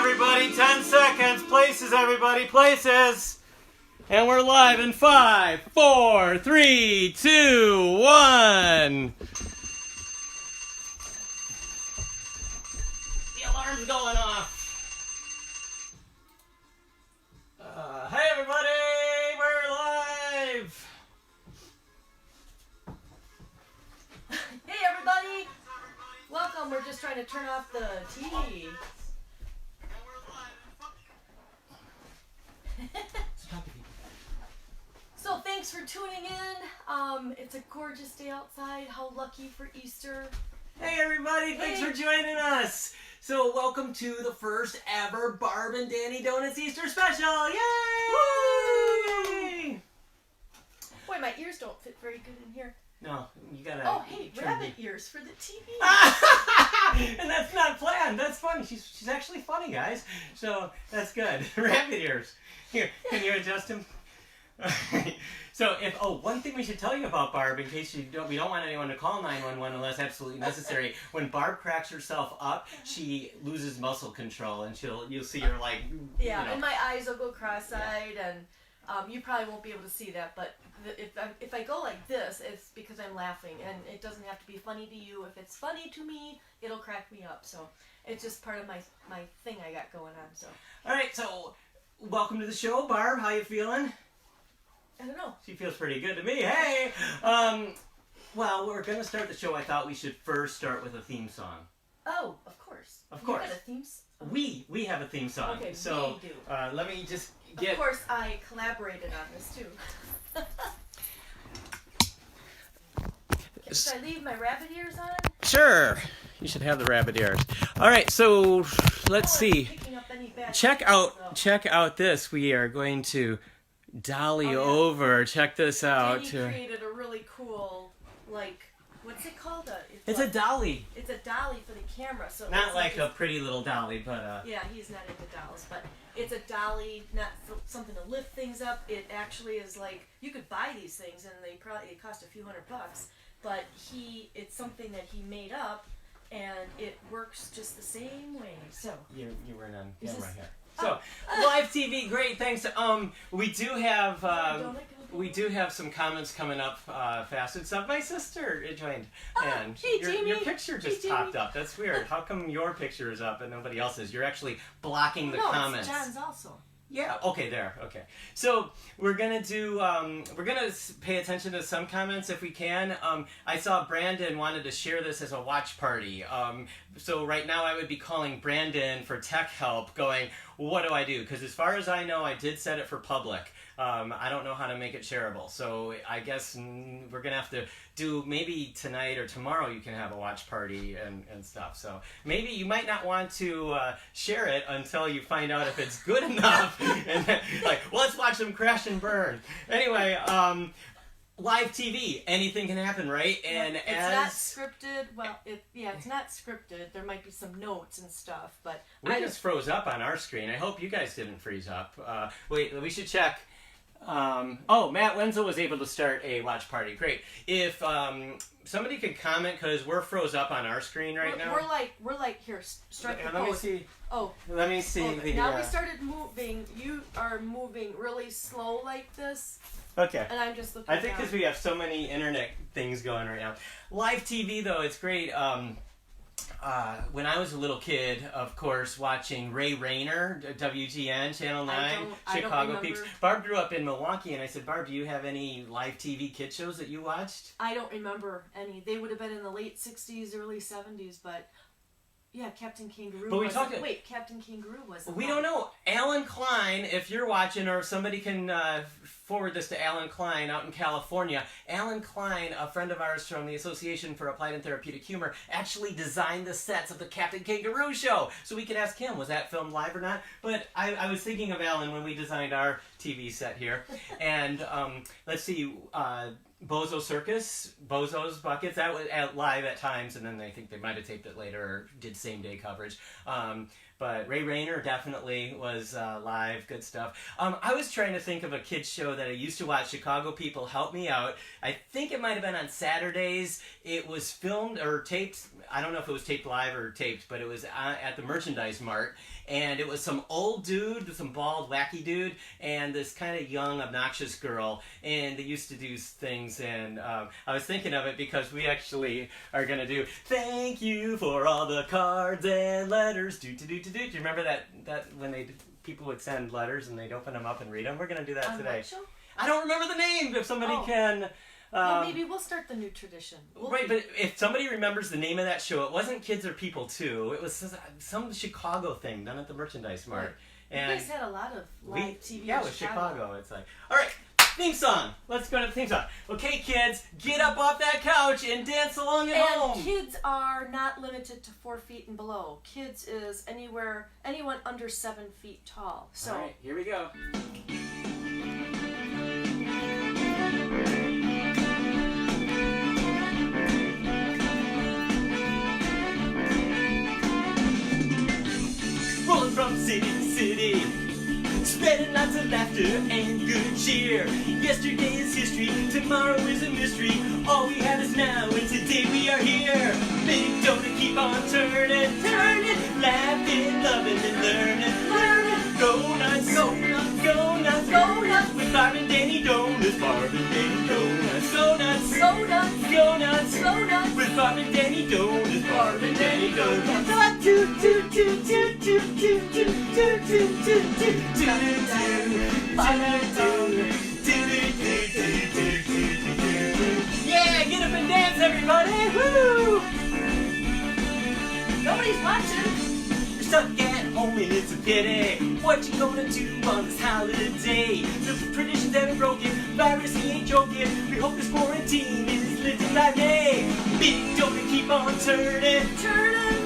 everybody. 10 seconds. Places, everybody. Places. And we're live in 5, 4, 3, 2, 1. The alarm's going off. Hey, everybody. We're live. Hey, everybody. Welcome. We're just trying to turn off the TV. So thanks for tuning in. It's a gorgeous day outside. How lucky for Easter. Hey everybody, thanks for joining us. So welcome to the first ever Barb and Danny Donuts Easter special. Yay! Woo! Boy, my ears don't fit very good in here. No, you gotta... Oh, hey, rabbit ears for the TV. And that's not planned. That's funny. She's actually funny, guys. So that's good. Rabbit ears. Here, can you adjust him? So one thing we should tell you about Barb, in case we don't want anyone to call 911 unless absolutely necessary. When Barb cracks herself up, she loses muscle control, and you'll see her like and my eyes will go cross-eyed, and you probably won't be able to see that, but if I go like this, it's because I'm laughing, and it doesn't have to be funny to you. If it's funny to me, it'll crack me up. So it's just part of my thing I got going on. So all right, so welcome to the show, Barb. How you feeling? I don't know. She feels pretty good to me. Hey! Well, we're going to start the show. I thought we should first start with a theme song. Oh, of course. Of course. You got a theme song? We have a theme song. Okay, so, we do. Let me just get... Of course, I collaborated on this, too. Should I leave my rabbit ears on? Sure. You should have the rabbit ears. All right, so let's see. Check out this. We are going to... dolly over. Check this out. Danny created a really cool, what's it called? It's a dolly. It's a dolly for the camera. So not like a pretty little dolly, but yeah, he's not into dolls, but it's a dolly, not something to lift things up. It actually is like, you could buy these things and they cost a few $100, but it's something that he made up, and it works just the same way. So you weren't on camera here. So, live TV, great, thanks. We do have some comments coming up fast. It's my sister joined, and hey, your picture just popped up. That's weird. How come your picture is up and nobody else's? You're actually blocking the comments. No, it's John's also. Yeah, okay, there, okay. So, we're gonna pay attention to some comments if we can. I saw Brandon wanted to share this as a watch party. So right now I would be calling Brandon for tech help going, what do I do? Because as far as I know, I did set it for public. I don't know how to make it shareable. So I guess we're going to have to do, maybe tonight or tomorrow you can have a watch party and stuff. So maybe you might not want to share it until you find out if it's good enough. And then, well, let's watch them crash and burn. Anyway, live TV, anything can happen, right? And it's not scripted. Well, it's not scripted. There might be some notes and stuff, but we just froze up on our screen. I hope you guys didn't freeze up. Wait, we should check. Matt Wenzel was able to start a watch party. Great. If somebody could comment, because we're froze up on our screen right now. We're like here. Strike the Let me pose. see. Oh. Let me see. Okay. Now we started moving. You are moving really slow like this. Okay. And I'm just looking I think because we have so many internet things going right now. Live TV, though, it's great. When I was a little kid, of course, watching Ray Rayner, WGN, Channel 9, Chicago Peeps. Barb grew up in Milwaukee, and I said, Barb, do you have any live TV kid shows that you watched? I don't remember any. They would have been in the late 60s, early 70s, but... Yeah, Captain Kangaroo. Wait, Captain Kangaroo wasn't. We don't know. Alan Klein, if you're watching, or if somebody can forward this to Alan Klein out in California. Alan Klein, a friend of ours from the Association for Applied and Therapeutic Humor, actually designed the sets of the Captain Kangaroo show. So we could ask him, was that filmed live or not? But I was thinking of Alan when we designed our TV set here. And let's see... Bozo Circus, Bozo's Buckets, that was live at times, and then I think they might have taped it later or did same-day coverage. But Ray Rayner definitely was live. Good stuff. I was trying to think of a kids show that I used to watch. Chicago people, help me out. I think it might have been on Saturdays. It was filmed or taped. I don't know if it was taped live or taped, but it was at the Merchandise Mart. And it was some old dude, some bald, wacky dude, and this kind of young, obnoxious girl. And they used to do things, and I was thinking of it because we actually are going to do thank you for all the cards and letters. Do you remember that when people would send letters and they'd open them up and read them? We're going to do that On today. what show? I don't remember the name. If somebody can... well, maybe we'll start the new tradition. Right, but if somebody remembers the name of that show, it wasn't Kids or People too. It was some Chicago thing done at the Merchandise Mart. Right. And you guys had a lot of live TV. Yeah, in with Chicago. It's like, all right, theme song. Let's go to the theme song. Okay, kids, get up off that couch and dance along at home. And kids are not limited to 4 feet and below. Kids is anyone under 7 feet tall. So all right, here we go. Rolling from city to city, spreading lots of laughter and good cheer. Yesterday is history, tomorrow is a mystery. All we have is now, and today we are here. Big dough to keep on turning, laughing, loving, and learning. Go nuts, go nuts, go nuts, go nuts. With Barb and Danny Donuts, Barb and Danny Donuts. Go nuts, go nuts, go nuts, go nuts. With Barb and Danny Donuts, Barb and Danny Donuts. Yeah, get up and dance, everybody! Woo! nobody's watching. You're stuck at home and it's a pity. What you gonna do on this holiday? The traditions haven't broken, virus he ain't joking. We hope this quarantine is lifted by May. Big dough to keep on turning,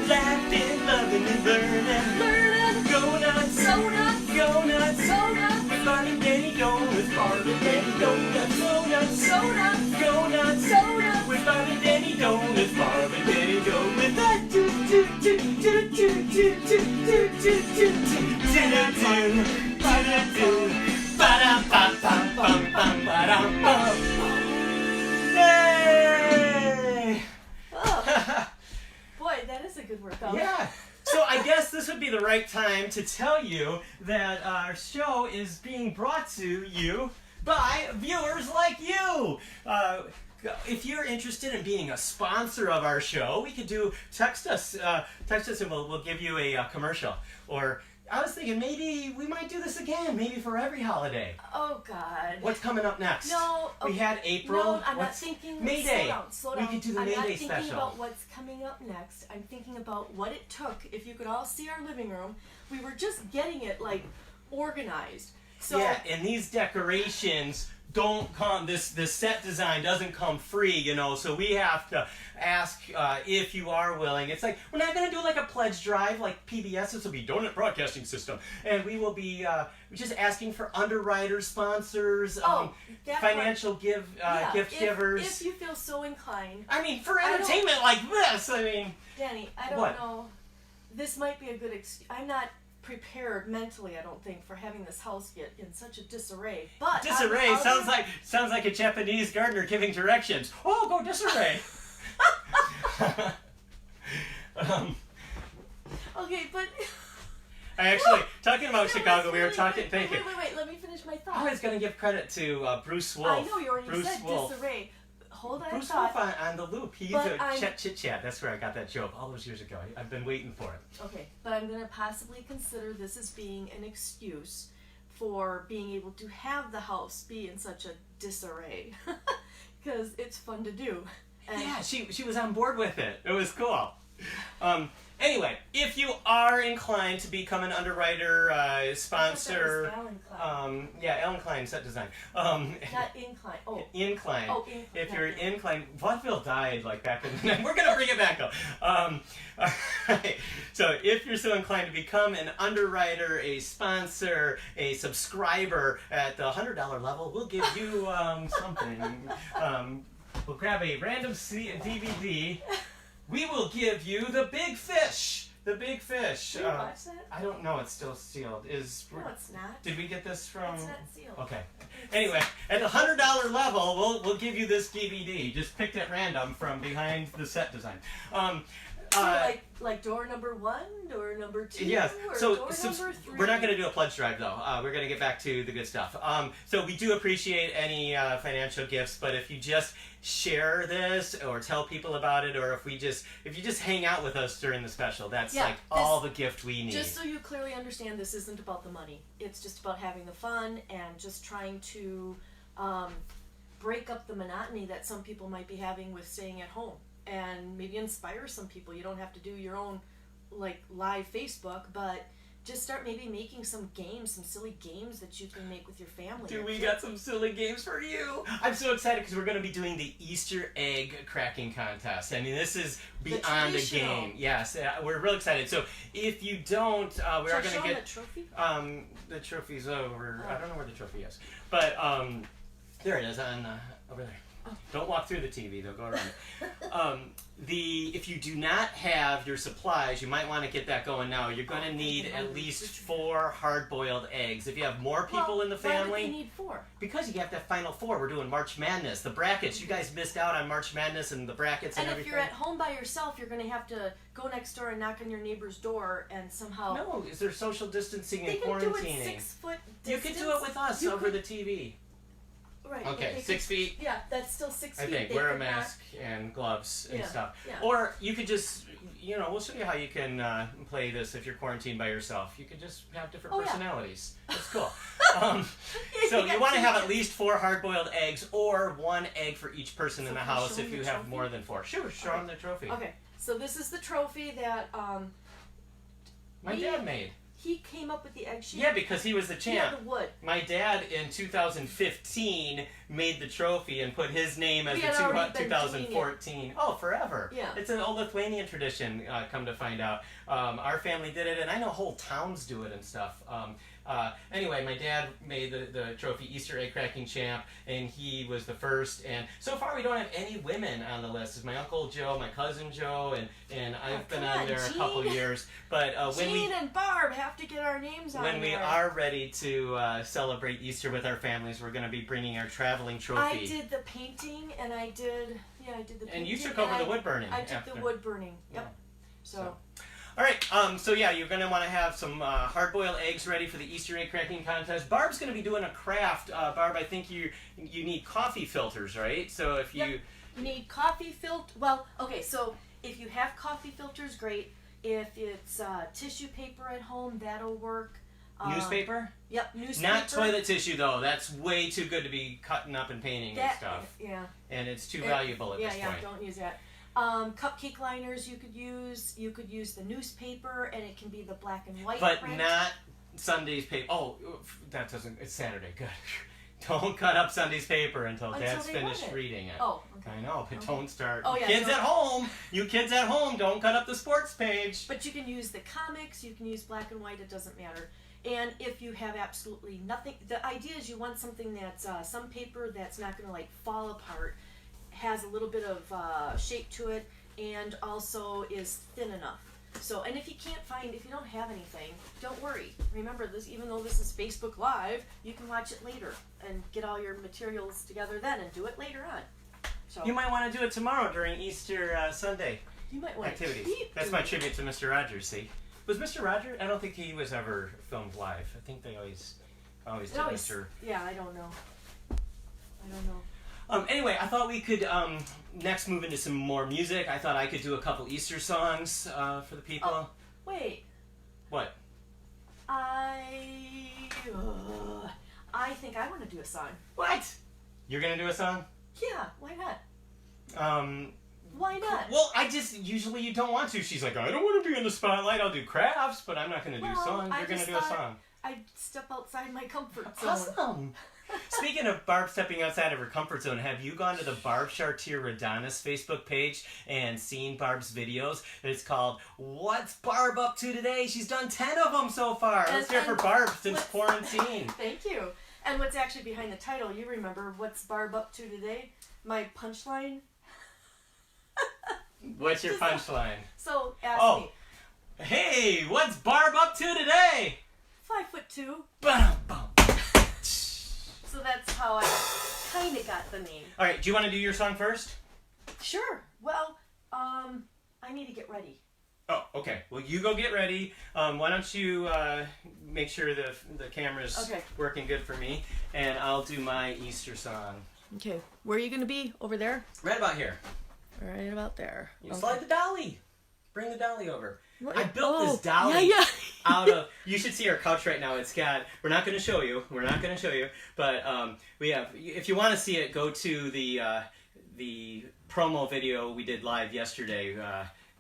laughing, loving, and learning. Go nuts, so nuts, go nuts, so nuts. With Barb and Danny Donuts, Barb and Danny Donuts. Go nuts, so nuts, go nuts, so nuts. With Barb and Danny Donuts, Barb and Danny Donuts. Yay! Oh. Boy, that is a good workout. Yeah. So I guess this would be the right time to tell you that our show is being brought to you by viewers like you. If you're interested in being a sponsor of our show, we could text us and we'll give you a commercial. Or I was thinking maybe we might do this again, maybe for every holiday. Oh God. What's coming up next? No. We had April. No, I'm not thinking. May Day. Slow down. We could do the I'm May not Day thinking special. about what's coming up next. I'm thinking about what it took. If you could all see our living room, we were just getting it like organized. So yeah, and these decorations don't come, this set design doesn't come free, you know, so we have to ask if you are willing. It's like, we're not going to do like a pledge drive like PBS, this will be Donut Broadcasting System, and we will be just asking for underwriters, sponsors, financial gift givers. If you feel so inclined. I mean, for entertainment like this, I mean. Danny, I don't know. This might be a good excuse. I'm not prepared mentally, I don't think, for having this house get in such a disarray. But disarray sounds like a Japanese gardener giving directions. Oh, go disarray. Okay, but I actually talking about Chicago. We were talking. Thank you. Wait. Let me finish my thought. I was going to give credit to Bruce Wolf. I know you already Bruce said Wolf. disarray. Hold on. Bruce Wolf on the loop. He's But a chit chat. That's where I got that joke all those years ago. I've been waiting for it. Okay, but I'm going to possibly consider this as being an excuse for being able to have the house be in such a disarray, because it's fun to do. And yeah, she was on board with it. It was cool. Anyway, if you are inclined to become an underwriter, sponsor, Alan Klein set design. Not incline. Oh. Incline. Oh, incline. If you're inclined, vaudeville died like back in the night. We're gonna bring it back though. Alright. So if you're so inclined to become an underwriter, a sponsor, a subscriber at the $100 level, we'll give you something. We'll grab a random DVD. We will give you The Big Fish The big fish. Did you watch that? I don't know. It's still sealed. No, it's not. Did we get this from? It's not sealed. Okay. Anyway, at the $100 level, we'll give you this DVD, just picked at random from behind the set design. Like door number 1, door number 2, yes. or So, door number 3? We're not going to do a pledge drive though. We're going to get back to the good stuff. So we do appreciate any financial gifts, but if you just share this or tell people about it, or if you just hang out with us during the special, that's all the gift we need. Just so you clearly understand, this isn't about the money. It's just about having the fun and just trying to break up the monotony that some people might be having with staying at home. And maybe inspire some people. You don't have to do your own live Facebook, but just start maybe making some games, some silly games that you can make with your family. We got some silly games for you. I'm so excited because we're going to be doing the Easter egg cracking contest. I mean, this is beyond a game. Yes, we're real excited. So if you don't, we are going to get the trophy. The trophy's over. I don't know where the trophy is, but there it is on over there. Don't walk through the TV, though. Go around it. If you do not have your supplies, you might want to get that going now. You're going to need at least 4 hard-boiled eggs. If you have more people in the family... Why would they need 4? Because you have that final 4. We're doing March Madness. The brackets. You guys missed out on March Madness and the brackets and everything. And if you're at home by yourself, you're going to have to go next door and knock on your neighbor's door and somehow... No, is there social distancing and quarantining? They can do it 6 foot distance. You can do it with us over the TV. Right. Okay, 6 feet. Yeah, that's still 6 feet. I think wear a mask and gloves and stuff. Yeah. Or you could just, we'll show you how you can play this if you're quarantined by yourself. You could just have different personalities. That's cool. So you want to have at least 4 hard-boiled eggs or 1 egg for each person in the house if you have more than 4. Sure, show them the trophy. Okay, so this is the trophy that my dad made. He came up with the egg shape. Yeah, because he was the champ. He had the wood. My dad in 2015 made the trophy and put his name as the 2014. Oh, forever. Yeah. It's an old Lithuanian tradition, come to find out. Our family did it, and I know whole towns do it and stuff. Anyway, my dad made the trophy Easter egg cracking champ, and he was the first. And so far, we don't have any women on the list. It's my Uncle Joe, my cousin Joe, and I've been on there a couple years. But when Gene and Barb have to get our names on when we are ready to celebrate Easter with our families, we're going to be bringing our traveling trophy. I did the painting, and I did the painting. And you took over the wood burning. I took the wood burning. Yep. Yeah. So. All right, so yeah, you're going to want to have some hard-boiled eggs ready for the Easter egg cracking contest. Barb's going to be doing a craft. Barb, I think you need coffee filters, right? So if you need coffee filter, well, okay, so if you have coffee filters, great. If it's tissue paper at home, that'll work. Newspaper? Yep, newspaper. Not toilet tissue, though. That's way too good to be cutting up and painting and stuff. Yeah. And it's too valuable at this point. Yeah, don't use that. Cupcake liners you could use. You could use the newspaper, and it can be the black and white but print. Not Sunday's paper. Oh, that doesn't... It's Saturday. Good. Don't cut up Sunday's paper until Dad's finished reading it. Oh, okay. I know, but don't start... Oh, yeah, kids at home! You kids at home, don't cut up the sports page! But you can use the comics, you can use black and white, it doesn't matter. And if you have absolutely nothing... The idea is you want something that's... some paper that's not going to, fall apart, has a little bit of shape to it, and also is thin enough. So, and if you don't have anything, don't worry. Remember this, even though this is Facebook Live, you can watch it later and get all your materials together then and do it later on. So you might want to do it tomorrow during Easter Sunday activities. That's my tribute to Mr. Rogers, see? Was Mr. Rogers? I don't think he was ever filmed live. I think they always did Mr. Yeah, I don't know. Anyway, I thought we could next move into some more music. I thought I could do a couple Easter songs for the people. Oh, wait. What? I think I want to do a song. What? You're gonna do a song? Yeah, why not? Why not? Well, usually you don't want to. She's like, I don't want to be in the spotlight. I'll do crafts, but I'm not gonna do songs. You're gonna do a song. I'd step outside my comfort zone. Awesome. Speaking of Barb stepping outside of her comfort zone, have you gone to the Barb Chartier-Radonis Facebook page and seen Barb's videos? It's called What's Barb Up To Today? She's done 10 of them so far. Let's hear for Barb since quarantine. Thank you. And what's actually behind the title, you remember, What's Barb Up To Today? My punchline? What's your punchline? So, ask me. Hey, what's Barb up to today? 5'2". Ba-dum-bum. So that's how I kind of got the name. All right, do you want to do your song first? Sure. Well, I need to get ready. Oh, okay. Well, you go get ready. Why don't you make sure the camera's Okay. working good for me, and I'll do my Easter song. Okay. Where are you going to be? Over there? Right about here. Right about there. You slide the dolly. Bring the dolly over. What? I built this dolly Yeah. out of. You should see our couch right now. It's got. We're not going to show you. But we have. If you want to see it, go to the promo video we did live yesterday.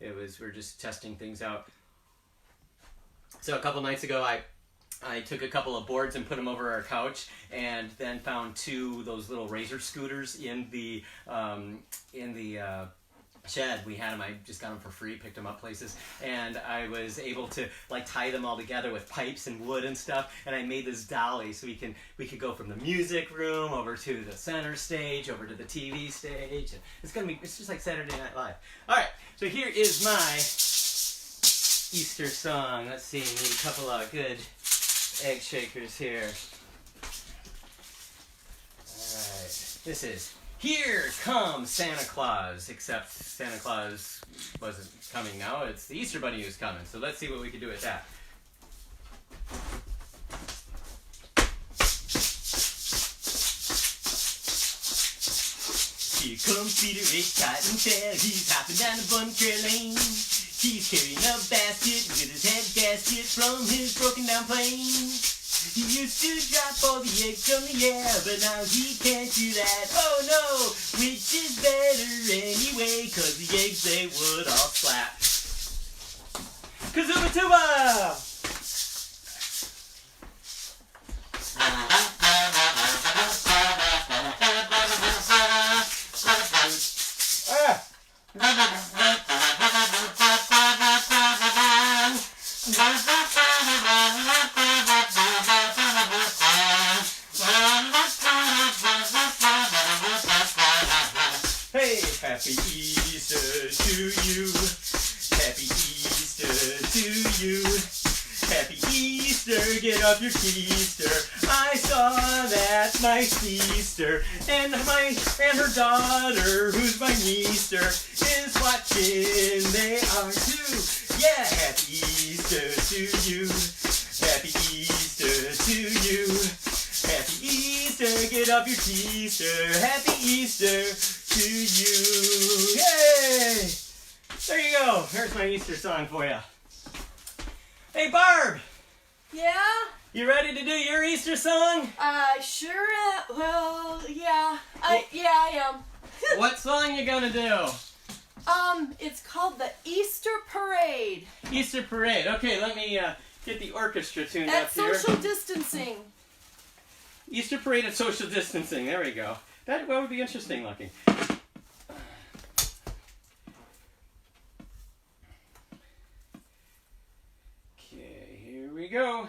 We're just testing things out. So a couple nights ago, I took a couple of boards and put them over our couch, and then found those little razor scooters in the shed. We had them. I just got them for free, picked them up places, and I was able to like tie them all together with pipes and wood and stuff. And I made this dolly so we could go from the music room over to the center stage, over to the TV stage. And it's just like Saturday Night Live. All right, so here is my Easter song. Let's see, need a couple of good egg shakers here. All right, this is Here Comes Santa Claus, except Santa Claus wasn't coming now, it's the Easter Bunny who's coming, so let's see what we can do with that. Here comes Peter, a cotton fella, he's hopping down the Bun Trail Lane. He's carrying a basket with his head gasket from his broken down plane. He used to drop all the eggs from the air, but now he can't do that. Oh no, which is better anyway, 'cause the eggs they would all slap. Kazuma Tuba! Hey, happy Easter to you. Happy Easter to you. Happy Easter, get up your keister. I saw that my sister and her daughter, who's my niece-er, is watching. They are too. Yeah, happy Easter to you. Happy Easter to you. Happy Easter, get up your keister. Happy Easter to you. Yay! There you go. There's my Easter song for you. Hey, Barb! Yeah? You ready to do your Easter song? Sure am. Well, yeah. I am. What song you gonna do? It's called the Easter Parade. Easter Parade. Okay, let me get the orchestra tuned At up here. social distancing. Easter Parade at social distancing. There we go. That would be interesting looking. Okay, here we go.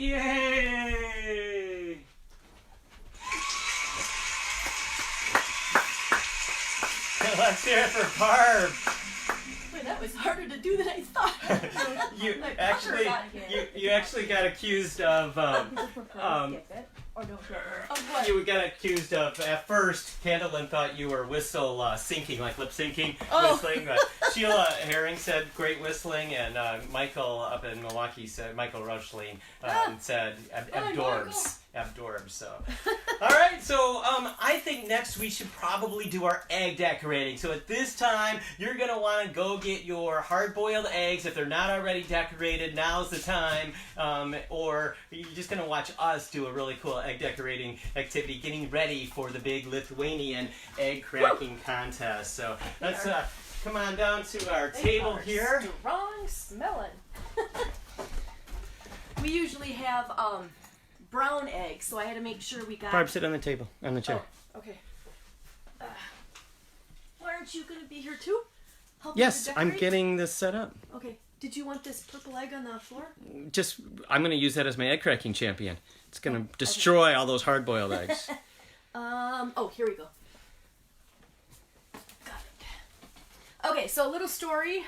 Yay! Let's hear it for Barb. Wait, that was harder to do than I thought. you actually got accused of you got accused of, at first, Candlin thought you were whistle syncing, like lip syncing, whistling. But Sheila Herring said great whistling, and Michael up in Milwaukee said, Michael Rushling said abdorbs. Abdorbs, so. Alright, so I think next we should probably do our egg decorating. So at this time, you're going to want to go get your hard-boiled eggs. If they're not already decorated, now's the time. Or you're just going to watch us do a really cool egg decorating activity, getting ready for the big Lithuanian egg cracking contest. So let's come on down to our table here. Strong smelling. We usually have brown eggs, so I had to make sure we got... Barb, sit on the table, on the chair. Oh, okay. Why aren't you going to be here too? Yes, I'm getting this set up. Okay. Did you want this purple egg on the floor? I'm going to use that as my egg cracking champion. It's going to destroy all those hard-boiled eggs. Here we go. Got it. Okay, so a little story.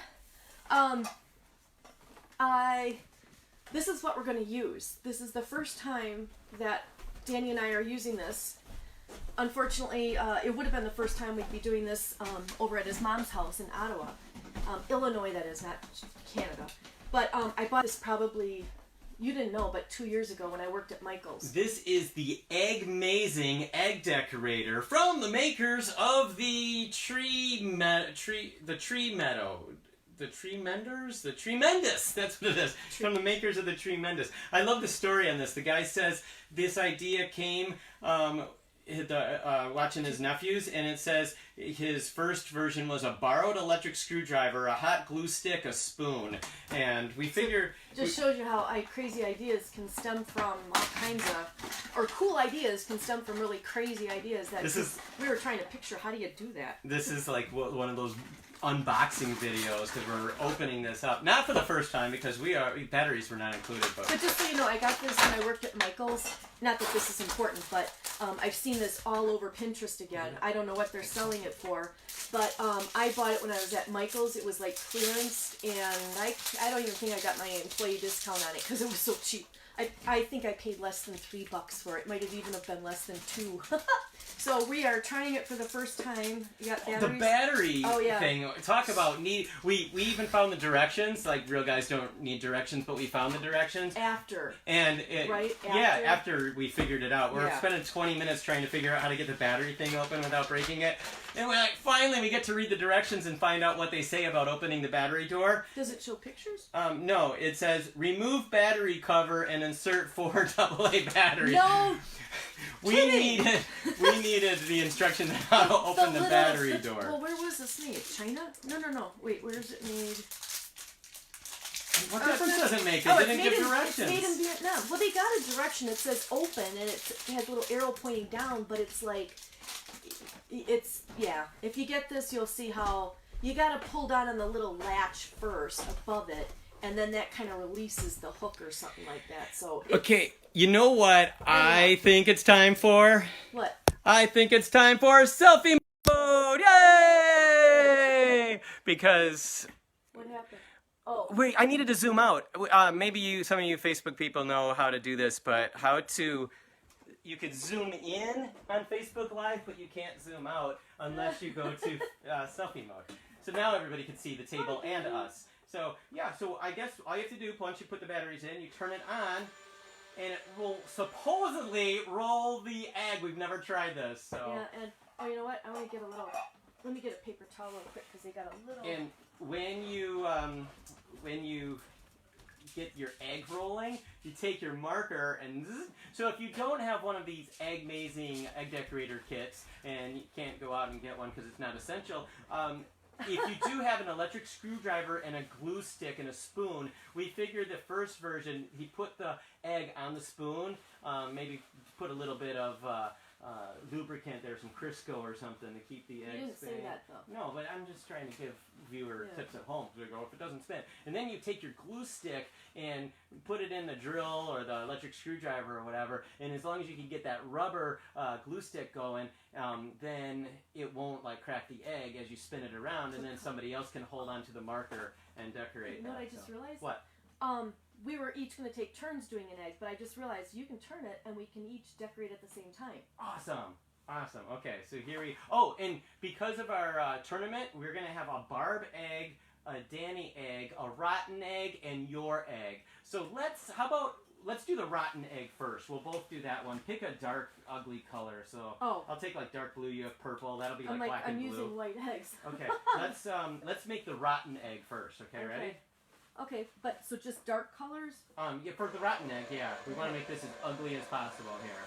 This is what we're going to use. This is the first time that Danny and I are using this. Unfortunately, it would have been the first time we'd be doing this over at his mom's house in Ottawa. Illinois, that is, not Canada. But I bought this probably, you didn't know, but 2 years ago when I worked at Michael's. This is the Egg-mazing egg decorator from the makers of the Tree Mendus. That's what it is. From the makers of the Tree Mendus. I love the story on this. The guy says this idea came watching his nephews, and it says his first version was a borrowed electric screwdriver, a hot glue stick, a spoon, and we figured... Just shows you how crazy ideas can stem from all kinds of... Or cool ideas can stem from really crazy ideas that... We were trying to picture, how do you do that? This is like one of those unboxing videos, because we're opening this up. Not for the first time, because batteries were not included. But just so you know, I got this when I worked at Michael's. Not that this is important, but I've seen this all over Pinterest again. I don't know what they're selling it for, but I bought it when I was at Michael's. It was like clearance, and I don't even think I got my employee discount on it because it was so cheap. I think I paid less than $3 for it. Might have even been less than $2. So we are trying it for the first time. You got batteries? The battery thing. Talk about need. We even found the directions. Like, real guys don't need directions, but we found the directions. After. And after we figured it out. We're Yeah. spending 20 minutes trying to figure out how to get the battery thing open without breaking it. And we're like, finally we get to read the directions and find out what they say about opening the battery door. Does it show pictures? No, it says remove battery cover and insert 4 AA batteries. No. We needed the instructions on how to open the battery door. Well, where was this made? China? No. Wait, where is it made? What difference does it make? It didn't give directions. It's made in Vietnam. Well, they got a direction. It says open, and it has a little arrow pointing down, but it's like, if you get this, you'll see how you got to pull down on the little latch first above it, and then that kind of releases the hook or something like that. So okay, you know what I think it's time for? What? I think it's time for selfie mode! Yay! Because... What happened? Oh. Wait, I needed to zoom out. Maybe some of you Facebook people know how to do this, but you could zoom in on Facebook Live, but you can't zoom out unless you go to selfie mode. So now everybody can see the table and us. So I guess all you have to do, once you put the batteries in, you turn it on, and it will supposedly roll the egg. We've never tried this, so. Yeah, and you know what? I want to get let me get a paper towel real quick because they got a little. And when you get your egg rolling, you take your marker and so if you don't have one of these Egg-mazing egg decorator kits, and you can't go out and get one because it's not essential, if you do have an electric screwdriver and a glue stick and a spoon, we figured the first version, he put the egg on the spoon, maybe put a little bit of lubricant there, some Crisco or something to keep the eggs You didn't spinning. say that though. No, but I'm just trying to give viewer Yeah. tips at home. So they go, if it doesn't spin. And then you take your glue stick and put it in the drill or the electric screwdriver or whatever, and as long as you can get that rubber glue stick going, then it won't like crack the egg as you spin it around, and then somebody else can hold onto the marker and decorate You know that. what I just realized? What? We were each going to take turns doing an egg, but I just realized you can turn it and we can each decorate at the same time. Awesome. Awesome. Okay, so here we... Oh, and because of our tournament, we're going to have a Barb egg, a Danny egg, a rotten egg, and your egg. So let's do the rotten egg first. We'll both do that one. Pick a dark, ugly color. So I'll take like dark blue, you have purple. That'll be like black and blue. I'm using white eggs. Okay, let's make the rotten egg first. Okay, ready? Okay, but so just dark colors? Yeah, for the rotten egg, yeah. We want to make this as ugly as possible here.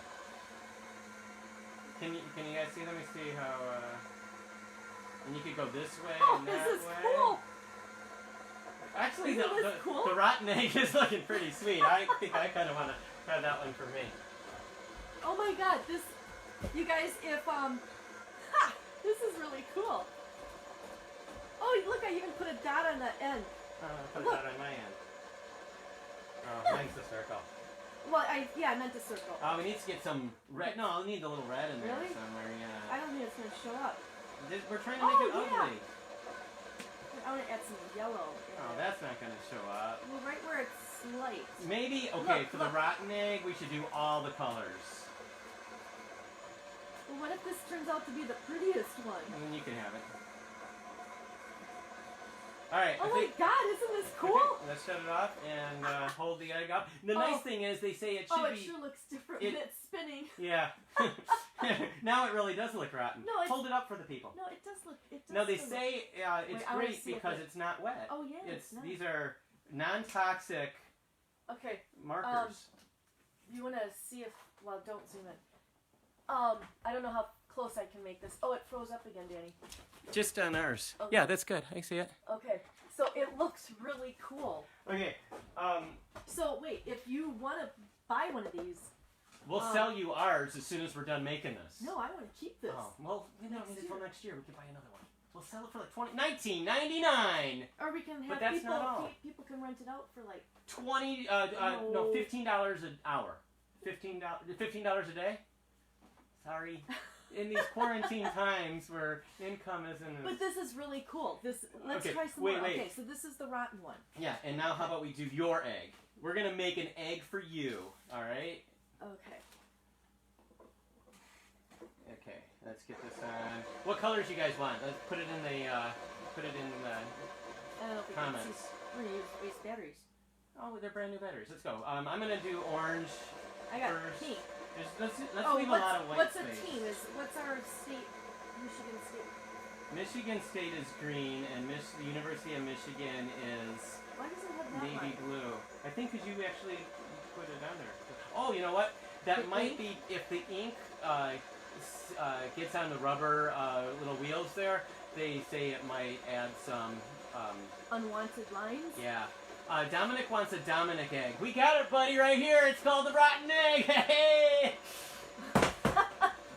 Can you guys see? Let me see how. And you could go this way and that this is way. Cool. Actually, Isn't this cool? the rotten egg is looking pretty sweet. I think I kind of want to have that one for me. Oh my God! You guys, this is really cool. Oh, look! I even put a dot on the end. Put that on my end. Oh, mine's the circle. Well, I meant to circle. We need to get some red. No, I'll need a little red in there Really? somewhere. Yeah. I don't think it's gonna show up. We're trying to make it ugly. I want to add some yellow. Oh, that's not going to show up. Well, right where it's light. Maybe, Look, for the rotten egg, we should do all the colors. Well, what if this turns out to be the prettiest one? And then you can have it. Alright. Oh my God, isn't this cool? Okay, let's shut it off and hold the egg up. The nice thing is they say it should be... Oh, it sure looks different when it's spinning. Yeah. Now it really does look rotten. No, hold it up for the people. No, it does look... No, they say it's great because it's not wet. Oh, yeah, it's nice. These are non-toxic markers. You want to see if... Well, don't zoom in. I don't know how close I can make this. Oh, it froze up again, Danny. Just on ours. Okay. Yeah, that's good. I see it. Okay, so it looks really cool. Okay. So wait, if you want to buy one of these, we'll sell you ours as soon as we're done making this. No, I want to keep this. Oh, well, we don't need it until next year. We can buy another one. We'll sell it for like $19.99. Or we can have but that's not all. People can rent it out for like $15 an hour. $15 a day. Sorry. In these quarantine times where income isn't. But this is really cool. Let's try some more. Okay, so this is the rotten one. Yeah, and now how about we do your egg? We're gonna make an egg for you. All right. Okay. Okay. Let's get this on. What colors you guys want? Let's put it in the. I don't know if we comments. can see. We're gonna use waste batteries. Oh, they're brand new batteries. Let's go. I'm gonna do orange. I got first. pink. Let's leave a lot of white space. What's a team? What's our state? Michigan State. Michigan State is green, and the University of Michigan is Why does it have that navy line? blue. I think because you actually put it on there. Oh, you know what? That might be if the ink gets on the rubber little wheels there. They say it might add some unwanted lines. Yeah. Dominic wants a Dominic egg. We got it, buddy, right here. It's called the rotten egg. Hey!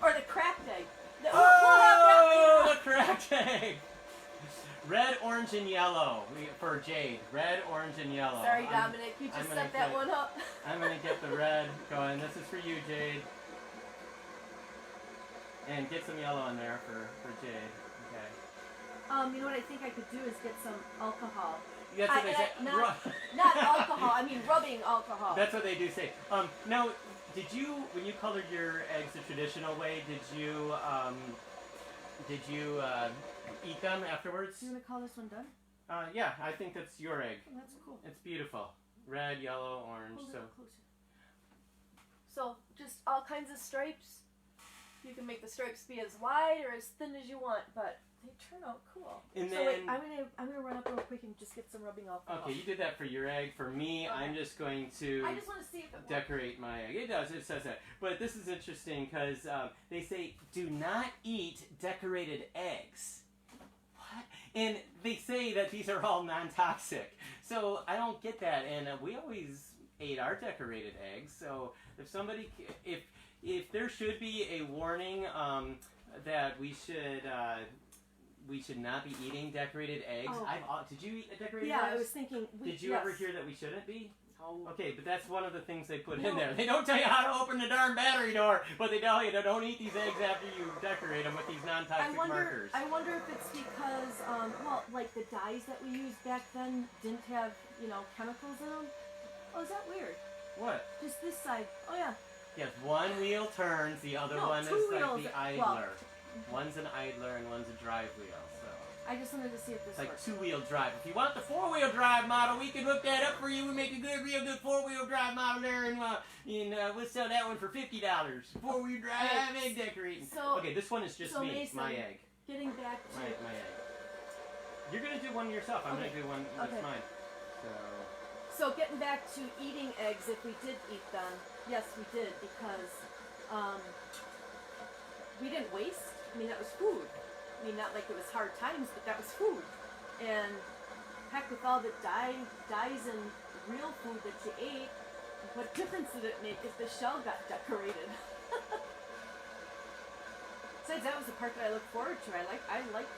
Or the cracked egg. Oh, the cracked egg. Red, orange, and yellow for Jade. Red, orange, and yellow. Sorry, Dominic. You just set that one up. I'm going to get the red going. This is for you, Jade. And get some yellow in there for Jade. Okay. You know what I think I could do is get some alcohol. That's what they say. Not alcohol. I mean rubbing alcohol. That's what they do say. Now, when you colored your eggs the traditional way, did you eat them afterwards? Do you want to call this one done? Yeah, I think that's your egg. Oh, that's cool. It's beautiful. Red, yellow, orange. Hold it closer. So just all kinds of stripes. You can make the stripes be as wide or as thin as you want, but they turn out cool. And so wait, I'm gonna run up real quick and just get some rubbing alcohol. Okay, you did that for your egg. For me, I'm just going to. I just want to see if it decorate my egg. It does. It says that. But this is interesting because they say do not eat decorated eggs. What? And they say that these are all non-toxic. So I don't get that. And we always ate our decorated eggs. So if if there should be a warning that we should not be eating decorated eggs. Oh. Did you eat decorated Yeah, eggs? I was thinking. Did you ever hear that we shouldn't be? No. Okay, but that's one of the things they put No. in there. They don't tell you how to open the darn battery door, but they tell you to don't eat these eggs after you decorate them with these non-toxic markers. I wonder if it's because, well, like the dyes that we used back then didn't have, chemicals in them. Oh, is that weird? What? Just this side. Oh yeah. Yes, one wheel turns, the other No, one is two like wheels. the idler. One's an idler and one's a drive wheel. So I just wanted to see if this it's like works. two-wheel drive. If you want the four-wheel drive model, we can hook that up for you. We make a real good four-wheel drive model there, and we'll sell that one for $50. Four-wheel drive egg decorating. So, okay, this one is just me, Mason, my egg. Getting back to My egg. You're gonna do one yourself. I'm gonna do one that's mine. So getting back to eating eggs, if we did eat them, yes, we did, because we didn't waste. I mean, that was food. I mean, not like it was hard times, but that was food. And heck, with all the dyes and real food that you ate, what difference did it make if the shell got decorated? Besides, that was the part that I look forward to. I like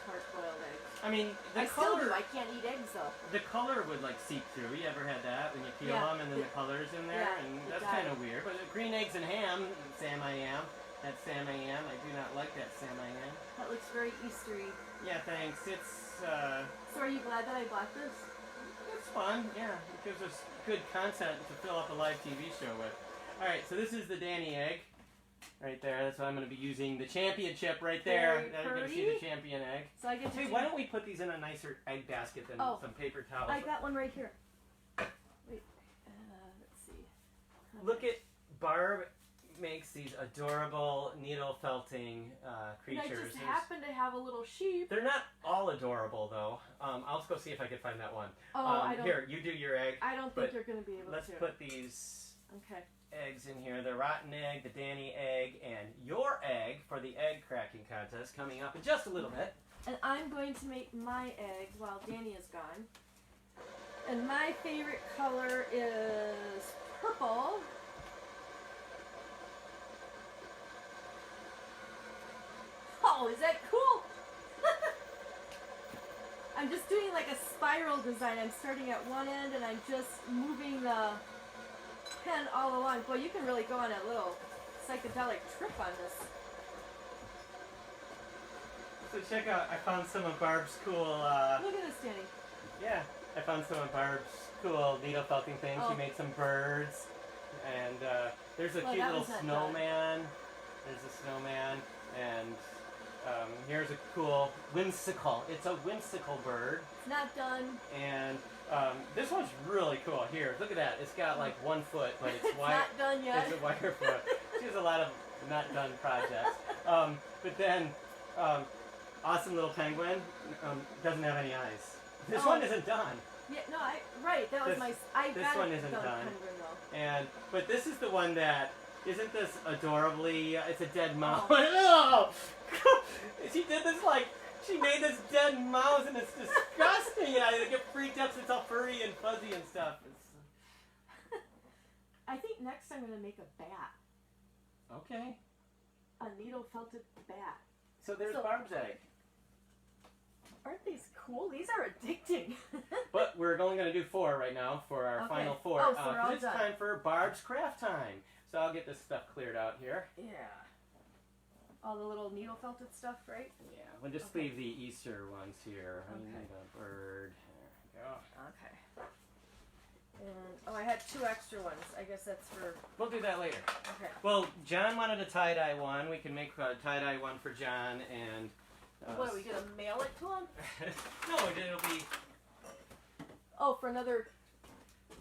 hard-boiled eggs. I mean, the I color. still do. I can't eat eggs though. The color would like seep through. You ever had that when you peel Yeah. them and then the color's in there? Yeah, And it that's does. kind of weird. But green eggs and ham, Sam I am. That's Sam I am. I do not like that Sam I am. That looks very Eastery. Yeah, thanks. It's So are you glad that I bought this? it's fun. Yeah, it gives us good content to fill up a live TV show with. All right, so this is the Danny egg. Right there, that's what I'm going to be using. The championship right there. Very Now you're going to see pretty. the champion egg. So I get to Hey, do- why don't we put these in a nicer egg basket than some paper towels? I got one right here. Wait, let's see. Look at Barb makes these adorable needle felting And creatures. I just happen to have a little sheep. They're not all adorable though. I'll go see if I can find that one. Oh, I don't. Here, you do your egg. I don't but think you're going to be able Let's to. put these Okay. eggs in here. The rotten egg, the Danny egg, and your egg for the egg cracking contest coming up in just a little bit. And I'm going to make my egg while Danny is gone. And my favorite color is purple. Oh, is that cool? I'm just doing like a spiral design. I'm starting at one end and I'm just moving the pen all along. Boy, you can really go on a little psychedelic trip on this. So check out, I found some of Barb's cool, Look at this, Danny. yeah, I found some of Barb's cool needle felting things. Oh. She made some birds, and there's a Well, cute that little was not snowman. There's a snowman, and here's a cool whimsical. It's a whimsical bird, Not done. and this one's really cool. Here, look at that. It's got like 1 foot, but it's wire. Not done yet. It's a wire foot. She has a lot of not done projects. But then, awesome little penguin doesn't have any eyes. This one isn't done. Yeah, no, right. That was I this got one it isn't done. Penguin, though. But this is the one that isn't this adorably? It's a dead mouse. Oh. Oh. She did this like she made this dead mouse and it's disgusting. And I get freaked out. 'Cause it's all furry and fuzzy and stuff. I think next I'm gonna make a bat. Okay. A needle felted bat. So there's Barb's egg. Aren't these cool? These are addicting. But we're only going to do 4 right now for our final 4. Oh, so we're all it's done. time for Barb's craft time. So I'll get this stuff cleared out here. Yeah. All the little needle felted stuff, right? Yeah, we'll just leave the Easter ones here. I Okay. need a bird. There we go. Okay. And I had 2 extra ones. I guess that's for. We'll do that later. Okay. Well, John wanted a tie-dye one. We can make a tie-dye one for John and... What are we gonna mail it to him? No, it'll be... Oh, for another.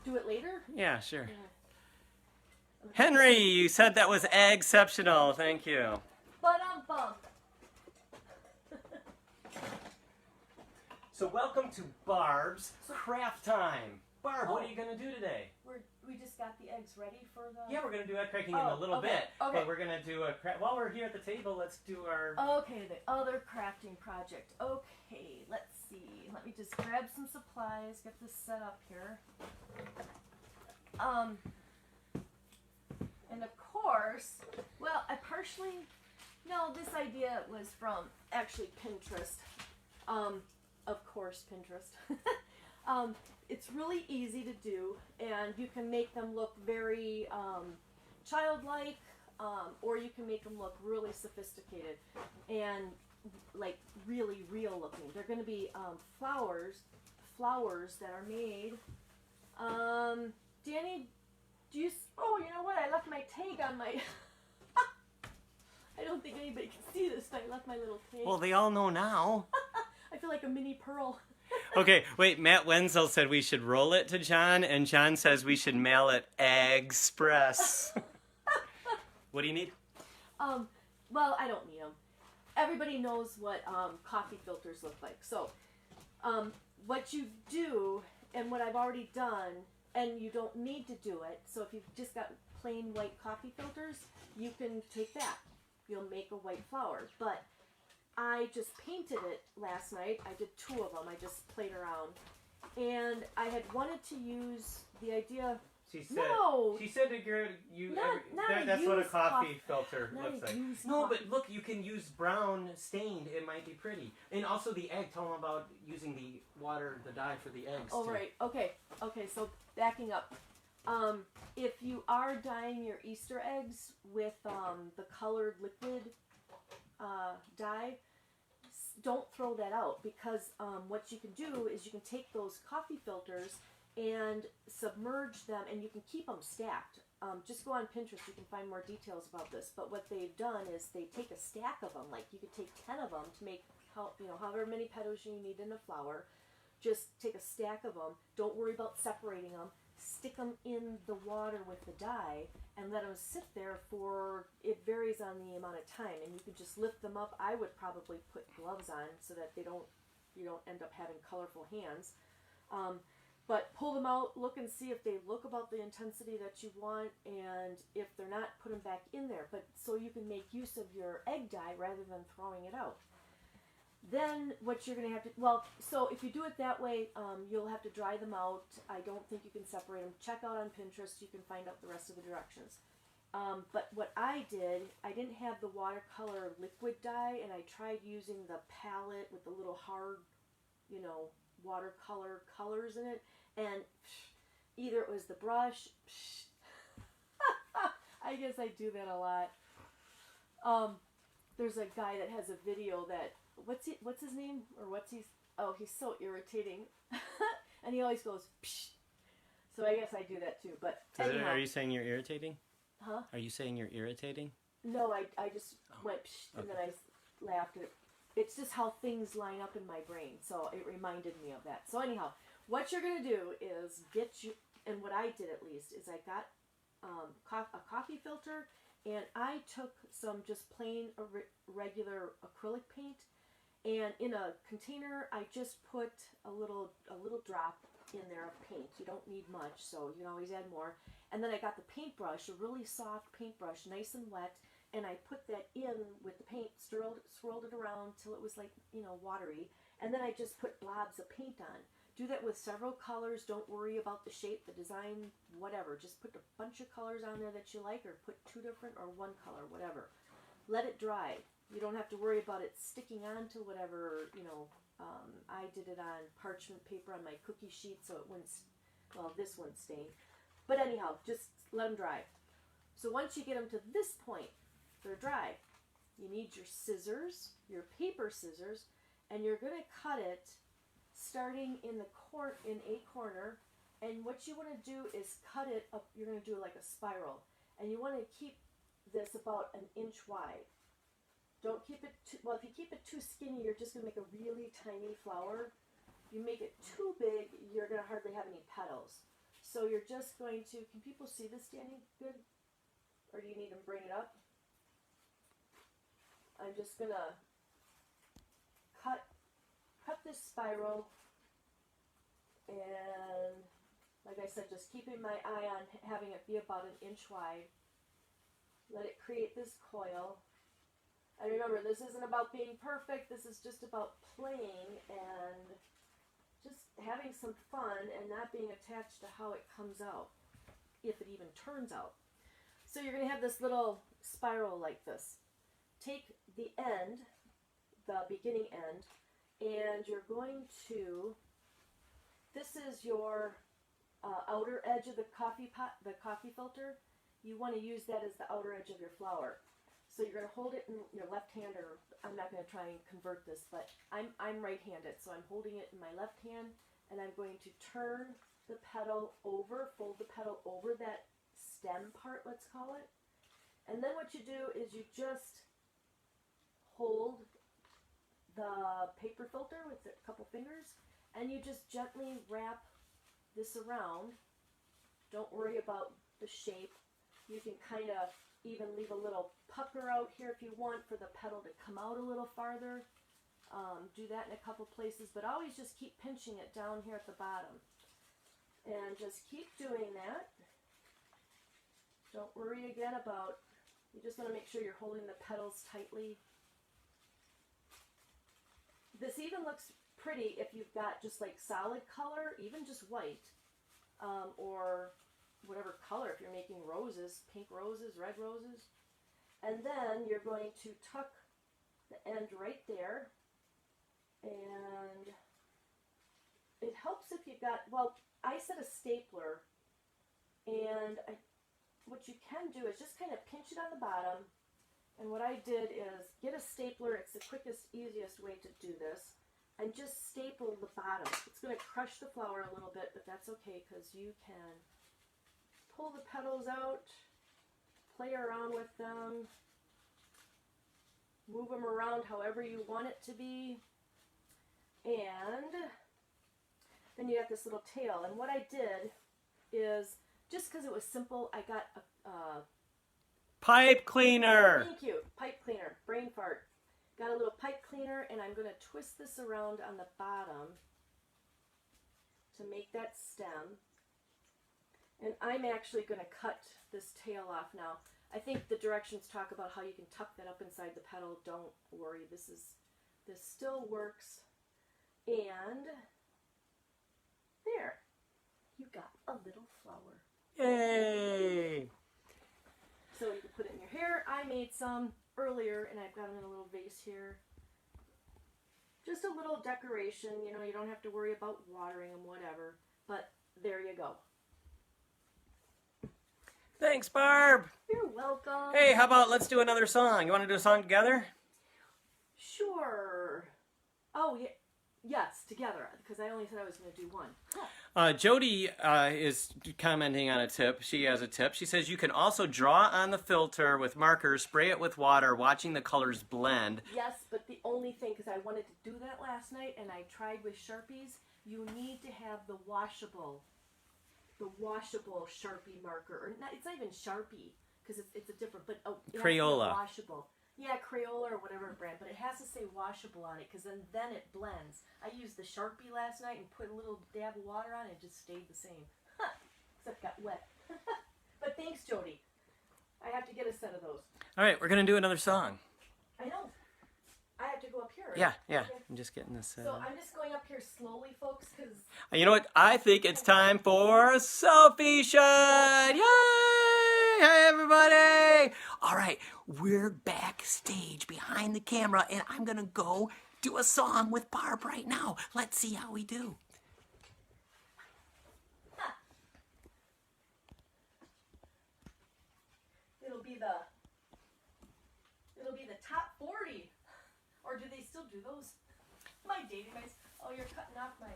Do it later. Yeah, sure. Yeah. Henry, you said that was exceptional. Thank you. Bum. So welcome to Barb's craft time. Barb, what are you going to do today? We just got the eggs ready for the. Yeah, we're going to do egg cracking in a little okay, bit. okay. But we're going to do while we're here at the table, let's do our... Okay, the other crafting project. Okay, let's see. Let me just grab some supplies, get this set up here. And of course, course. Well, I partially, no, this idea was from actually Pinterest. Of course, Pinterest. It's really easy to do, and you can make them look very childlike, or you can make them look really sophisticated and like really real looking. They're going to be flowers that are made. Danny, do you? Oh, you know what? I left my tag on my. I don't think anybody can see this, but I left my little tag. Well, they all know now. I feel like a mini pearl. Okay, wait, Matt Wenzel said we should roll it to John, and John says we should mail it Express. What do you need? Well, I don't need them. Everybody knows what coffee filters look like. So, what you do, and what I've already done, and you don't need to do it, so if you've just got plain white coffee filters, you can take that. You'll make a white flower. But I just painted it last night. I did 2 of them. I just played around. And I had wanted to use the idea... She said, no! She said that that's what a coffee filter looks like. No, but look, you can use brown stained. It might be pretty. And also the egg. Tell them about using the water, the dye for the eggs. Oh, too. Right. Okay, so backing up. If you are dyeing your Easter eggs with the colored liquid dye, don't throw that out, because what you can do is you can take those coffee filters and submerge them, and you can keep them stacked. Just go on Pinterest, you can find more details about this. But what they've done is they take a stack of them, like you could take 10 of them to make however many petals you need in a flower. Just take a stack of them. Don't worry about separating them. Stick them in the water with the dye and let them sit there for, it varies on the amount of time, and you can just lift them up. I would probably put gloves on so that you don't end up having colorful hands. But pull them out, look and see if they look about the intensity that you want, and if they're not, put them back in there. But so you can make use of your egg dye rather than throwing it out. Then what you're going to have to, so if you do it that way, you'll have to dry them out. I don't think you can separate them. Check out on Pinterest. You can find out the rest of the directions. But what I did, I didn't have the watercolor liquid dye, and I tried using the palette with the little hard, watercolor colors in it. And either it was the brush. I guess I do that a lot. There's a guy that has a video that, what's his name? He's so irritating. And he always goes, psh. So I guess I do that too. But anyhow, are you saying you're irritating? Huh? Are you saying you're irritating? No, I just went, psh, and then I laughed at it. It's just how things line up in my brain. So it reminded me of that. So anyhow, what you're going to do is and what I did at least, is I got a coffee filter, and I took some just plain regular acrylic paint, and in a container I just put a little drop in there of paint. You don't need much, so you can always add more. And then I got the paintbrush, a really soft paintbrush, nice and wet, and I put that in with the paint, swirled it around till it was like, watery, and then I just put blobs of paint on. Do that with several colors. Don't worry about the shape, the design, whatever. Just put a bunch of colors on there that you like, or put 2 different or 1 color, whatever. Let it dry. You don't have to worry about it sticking onto whatever, I did it on parchment paper on my cookie sheet, so it wouldn't, this wouldn't stain. But anyhow, just let them dry. So once you get them to this point, they're dry. You need your scissors, your paper scissors, and you're going to cut it starting in a corner, and what you want to do is cut it up. You're going to do like a spiral, and you want to keep this about 1 inch wide. Don't keep it too, if you keep it too skinny, you're just going to make a really tiny flower. You make it too big, you're going to hardly have any petals. So you're just going to, can people see this, Danny? Good? Or do you need to bring it up? I'm just going to cut this spiral, and like I said, just keeping my eye on having it be about 1 inch wide. Let it create this coil. And remember, this isn't about being perfect, this is just about playing and just having some fun and not being attached to how it comes out, if it even turns out. So you're going to have this little spiral like this. Take the end, the beginning end, and you're going to, this is your outer edge of the coffee pot, the coffee filter. You want to use that as the outer edge of your flower. So you're going to hold it in your left hand, or I'm not going to try and convert this, but I'm right-handed, so I'm holding it in my left hand, and I'm going to turn the petal over, fold the petal over that stem part, let's call it. And then what you do is you just hold the paper filter with a couple fingers, and you just gently wrap this around. Don't worry about the shape. You can kind of even leave a little pucker out here if you want for the petal to come out a little farther. Do that in a couple places, but always just keep pinching it down here at the bottom. And just keep doing that. Don't worry again about, you just want to make sure you're holding the petals tightly. This even looks pretty if you've got just like solid color, even just white, or whatever color, if you're making roses, pink roses, red roses. And then you're going to tuck the end right there. And it helps if you've got, well, I said a stapler, and what you can do is just kind of pinch it on the bottom. And what I did is get a stapler. It's the quickest, easiest way to do this. And just staple the bottom. It's going to crush the flower a little bit, but that's okay because you can pull the petals out, play around with them, move them around however you want it to be. And then you got this little tail. And what I did is, just because it was simple, I got a pipe cleaner. Thank you. Pipe cleaner. Brain fart. Got a little pipe cleaner, and I'm going to twist this around on the bottom to make that stem. And I'm actually going to cut this tail off now. I think the directions talk about how you can tuck that up inside the petal. Don't worry. This still works. And there. You got a little flower. Yay! So you can put it in your hair. I made some earlier, and I've got them in a little vase here. Just a little decoration, you know, you don't have to worry about watering them, whatever. But there you go. Thanks, Barb. You're welcome. Hey, how about let's do another song? You want to do a song together? Sure. Oh, yeah. Yes, together, because I only said I was going to do one. Huh. Jody is commenting on a tip. She has a tip. She says you can also draw on the filter with markers, spray it with water, watching the colors blend. Yes, but the only thing, because I wanted to do that last night, and I tried with Sharpies, you need to have the washable Sharpie marker. Or not, it's not even Sharpie, because it's a different, but Crayola. Washable. Yeah, Crayola or whatever brand, but it has to say washable on it, because then it blends. I used the Sharpie last night and put a little dab of water on it, and it just stayed the same. Huh, except got wet. But thanks, Jody. I have to get a set of those. All right, we're going to do another song. I know. I have to go up here, right? Yeah. Okay. I'm just getting this. So I'm just going up here slowly, folks, because... You know what? I think it's time for a selfie shot. Yay! Hi, everybody. All right, we're backstage behind the camera, and I'm going to go do a song with Barb right now. Let's see how we do. It'll be the top 40. Or do they still do those? My dating nights. Oh, you're cutting off my...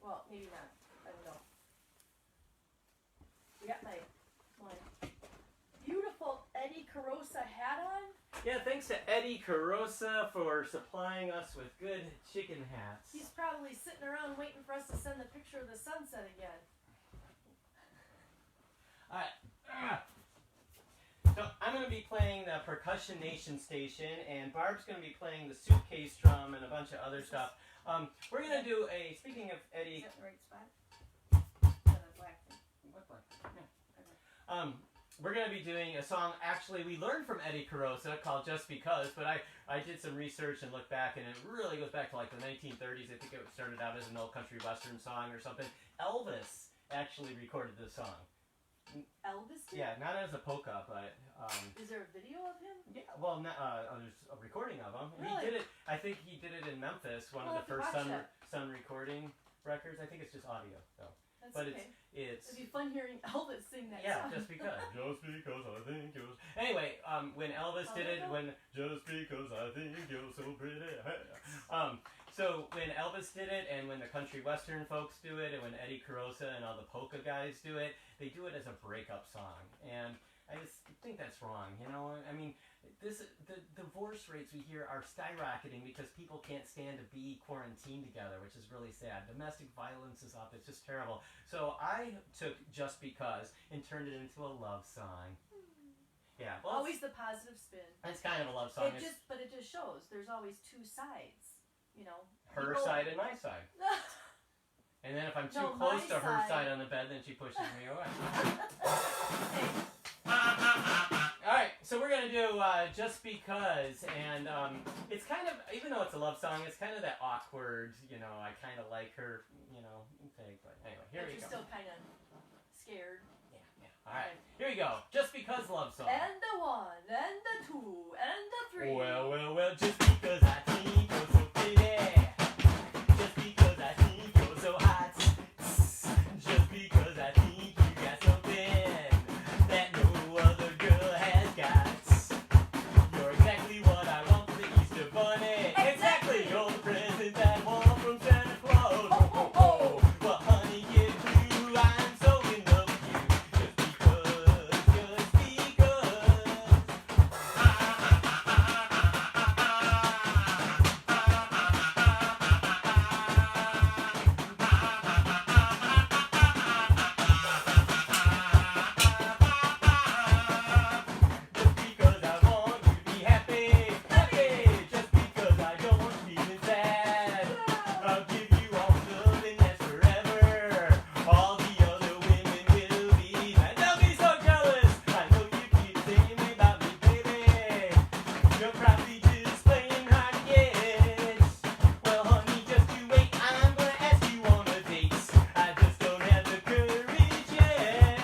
Well, maybe not. I don't know. You got my beautiful Eddie Carosa hat on. Yeah, thanks to Eddie Carosa for supplying us with good chicken hats. He's probably sitting around waiting for us to send the picture of the sunset again. All right. So I'm going to be playing the Percussion Nation station, and Barb's going to be playing the suitcase drum and a bunch of other stuff. We're going to do a, speaking of Eddie... Is that the right spot? No, the black thing. What black? Yeah. We're going to be doing a song, actually, we learned from Eddie Carosa called Just Because, but I did some research and looked back, and it really goes back to like the 1930s. I think it started out as an old country western song or something. Elvis actually recorded this song. Elvis did? Yeah, not as a polka, but Is there a video of him? yeah. Well, there's a recording of him. Really? He did it. I think he did it in Memphis. One We'll of the have to first watch that. Sun recording records. I think it's just audio though. That's But okay. it's It'd be fun hearing Elvis sing that yeah, song. just because I think you're. Anyway, when Elvis did it, just because I think you're so pretty. So when Elvis did it, and when the country western folks do it, and when Eddie Carosa and all the polka guys do it, they do it as a breakup song, and I just think that's wrong. You know, I mean, the divorce rates we hear are skyrocketing because people can't stand to be quarantined together, which is really sad. Domestic violence is up; it's just terrible. So I took Just Because and turned it into a love song. Yeah, well, always the positive spin. it's kind of a love song. But it just shows there's always two sides. You know, Her side and my side. And then if I'm too No, close my to her side. side on the bed, then she pushes me away. Hey, Alright, so we're going to do Just Because, and it's kind of, even though it's a love song, it's kind of that awkward, you know, I kind of like her, you know, thing. But anyway, here but we you're go. still kind of scared. Yeah. Alright, here we go. Just Because love song. And the 1, and the 2, and the 3. Well, just because I think you're so pretty. Just because I think you're so hot. Just because I think you got something that no other girl has got. You're exactly what I want for the Easter Bunny. Exactly, you're the present I want from Santa Claus. Ho, ho, ho. Well, honey, get through. I'm so in love with you. Just because, just because. Just because I want you to be happy, happy. Just because I don't want you feeling sad. I'll give you all the love and that's forever. All the other women will be mad. They'll be so jealous. I know you keep thinking about me, baby. You're probably just playing hard to get. Well, honey, just you wait. I'm gonna ask you on a date. I just don't have the courage yet.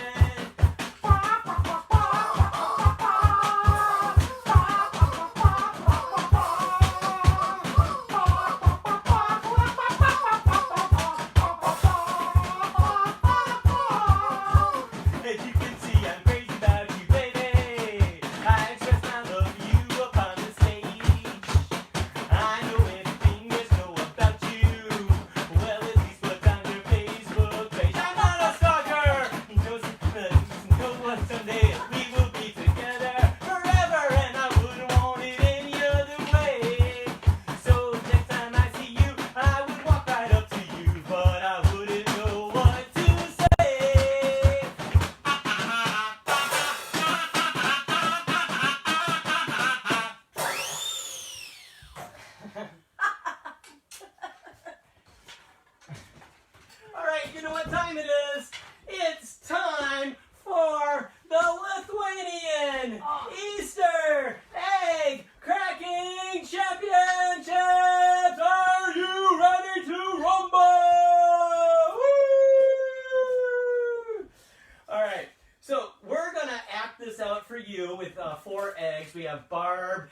As you can see, I'm crazy about you, baby. I express my love for you upon the stage. I know everything there's know about you. Well, at least what's on your Facebook page. I'm not a stalker. Know what someday we will be together forever, and I wouldn't want it any other way. So next time I see you, I would walk right up to you, but I wouldn't know what to say. All right, you know what time it is? It's time for the Lithuanian Easter Egg Cracking Championships! Are you ready to rumble? Woo! All right, so we're gonna act this out for you with 4 eggs. We have Barb,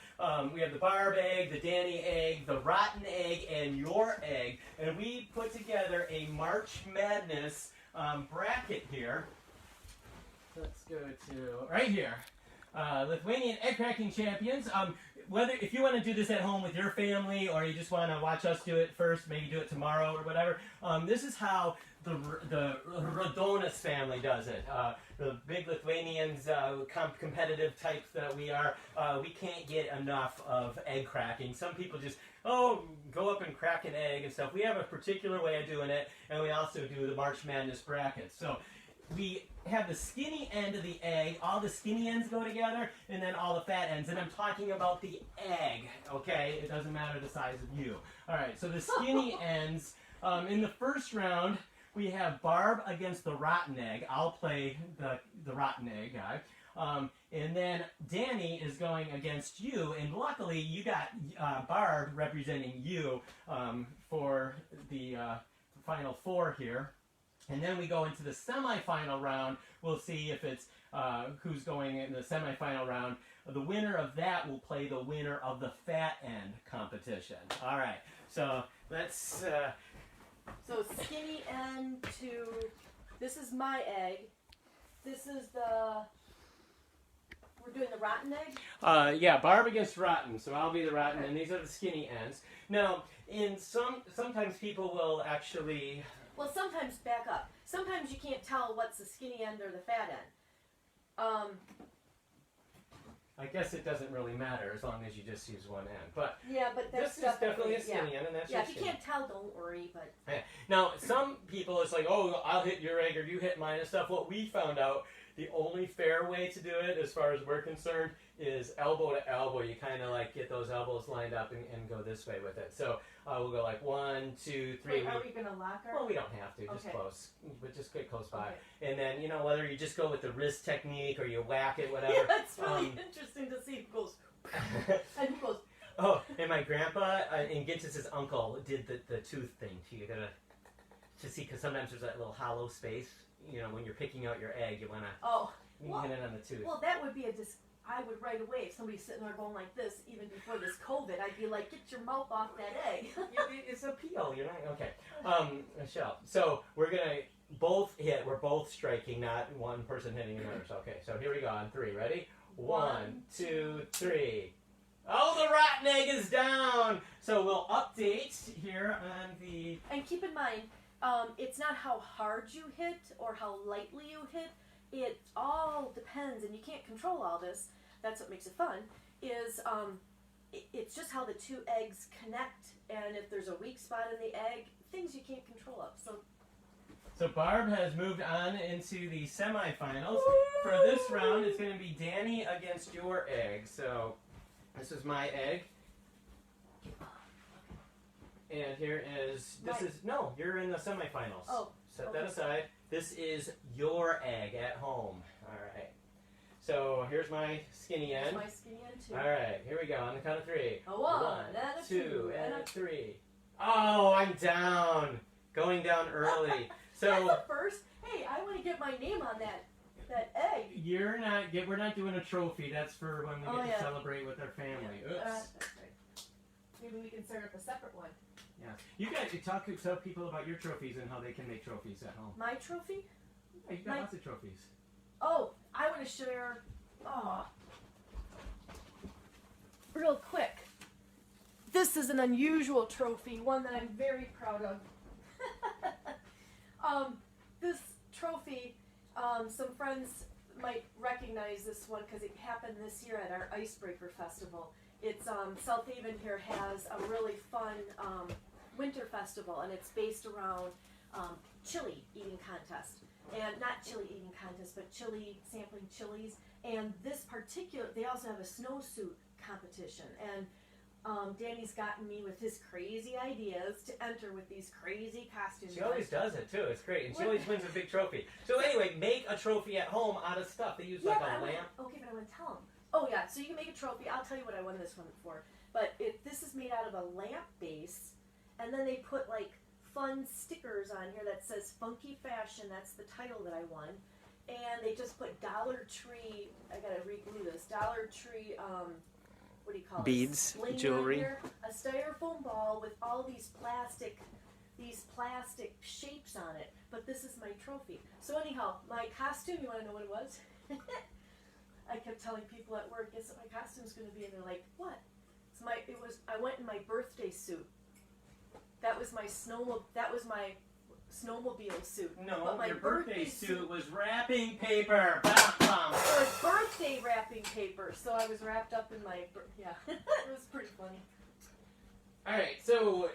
we have the Barb egg, the Danny egg, the rotten egg, and your egg, and we put together a March Madness bracket here. Let's go to right here. Lithuanian Egg Cracking Champions. Whether if you want to do this at home with your family or you just want to watch us do it first, maybe do it tomorrow or whatever. This is how the Radonis family does it. The big Lithuanians, competitive types that we are, we can't get enough of egg cracking. Some people just, go up and crack an egg and stuff. We have a particular way of doing it, and we also do the March Madness brackets. So we have the skinny end of the egg, all the skinny ends go together, and then all the fat ends. And I'm talking about the egg, okay? It doesn't matter the size of you. All right, so the skinny ends, in the first round, we have Barb against the rotten egg. I'll play the rotten egg guy. And then Danny is going against you, and luckily you got Barb representing you for the final 4 here. And then we go into the semifinal round. We'll see if it's who's going in the semifinal round. The winner of that will play the winner of the fat end competition. All right. So let's. So skinny end to. This is my egg. This is the. We're doing the rotten egg. Yeah, Barb against rotten. So I'll be the rotten, and these are the skinny ends. Now, sometimes people will actually. Well, sometimes back up. Sometimes you can't tell what's the skinny end or the fat end. I guess it doesn't really matter as long as you just use one end. But yeah, but that's this is definitely a skinny end, and that's yeah. your If you skinny. can't tell, don't worry. But Yeah. Now, some people, it's like, oh, I'll hit your egg or you hit mine and stuff. What we found out, the only fair way to do it, as far as we're concerned, is elbow to elbow. You kind of like get those elbows lined up and go this way with it. So we'll go like 1, 2, 3. wait, are we gonna lock our? Well, we don't have to, just Okay. close, but just get close by. Okay. And then, whether you just go with the wrist technique or you whack it, whatever. Yeah, it's really interesting to see who goes and who goes. Oh, and my grandpa and Gintis's uncle did the tooth thing. You gotta to see, because sometimes there's that little hollow space. When you're picking out your egg, you wanna hit it on the tooth. Well, that would be I would right away, if somebody's sitting there going like this, even before this COVID, I'd be like, get your mouth off that egg. It's a peel. You're not okay. Michelle. So we're gonna both hit. We're both striking, not one person hitting another. So, okay. So here we go on 3. Ready? 1, 2, 3. Oh, the rotten egg is down. So we'll update here on the. And keep in mind, it's not how hard you hit or how lightly you hit. It all depends, and you can't control all this. That's what makes it fun. It's just how the two eggs connect, and if there's a weak spot in the egg, things you can't control of. So Barb has moved on into the semifinals. For this round, it's going to be Danny against your egg. So this is my egg. And here is, no, you're in the semifinals. Oh. Set that aside. This is your egg at home. All right. So here's my skinny end. My skinny end too. All right, here we go. On the count of 3. A 1, 2, and a 3. Oh, I'm down. Going down early. So that's the first. Hey, I want to get my name on that egg. we're not doing a trophy. That's for when we get to celebrate with our family. Yeah. Oops. That's right. Maybe we can start up a separate one. Yeah. You guys tell people about your trophies and how they can make trophies at home. My trophy? Yeah, you got lots of trophies. Oh, I want to share. Real quick. This is an unusual trophy, one that I'm very proud of. This trophy, some friends might recognize this one because it happened this year at our Icebreaker Festival. It's South Haven here has a really fun winter festival, and it's based around chili eating contest. And not chili eating contest, but sampling chilies. And this particular, they also have a snowsuit competition. And Danny's gotten me with his crazy ideas to enter with these crazy costumes. She always does it too. It's great, and she always wins a big trophy. So anyway, make a trophy at home out of stuff. They use like a lamp. Okay, but I want to tell them. Oh yeah, so you can make a trophy. I'll tell you what I won this one for. But this is made out of a lamp base, and then they put like fun stickers on here that says Funky Fashion. That's the title that I won. And they just put Dollar Tree, I gotta re-glue this, Dollar Tree, what do you call it? Beads, Bling jewelry. on here, a styrofoam ball with all these plastic shapes on it. But this is my trophy. So anyhow, my costume, you wanna know what it was? I kept telling people at work, guess what my costume's gonna be? And they're like, what? I went in my birthday suit. That was my snowmobile suit. No, but my your birthday suit was wrapping paper. Bam, bam. It was birthday wrapping paper, so I was wrapped up in my it was pretty funny. All right, so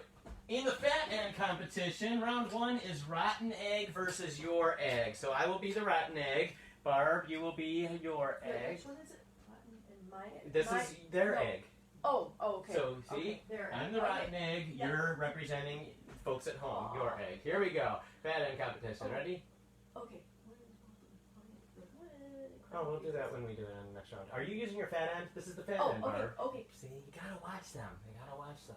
in the fat end competition, round 1 is rotten egg versus your egg. So I will be the rotten egg. Barb, you will be your egg. Which one is it? Rotten and my egg. This is their egg. Oh, okay. So see, okay, I'm the rotten egg. Yep. You're representing folks at home. Your egg. Here we go. Fat end competition. Ready? Okay. Oh, we'll do that when we do it on the next round. Are you using your fat end? This is the fat end, Barb. Okay. See, you gotta watch them. You gotta watch them.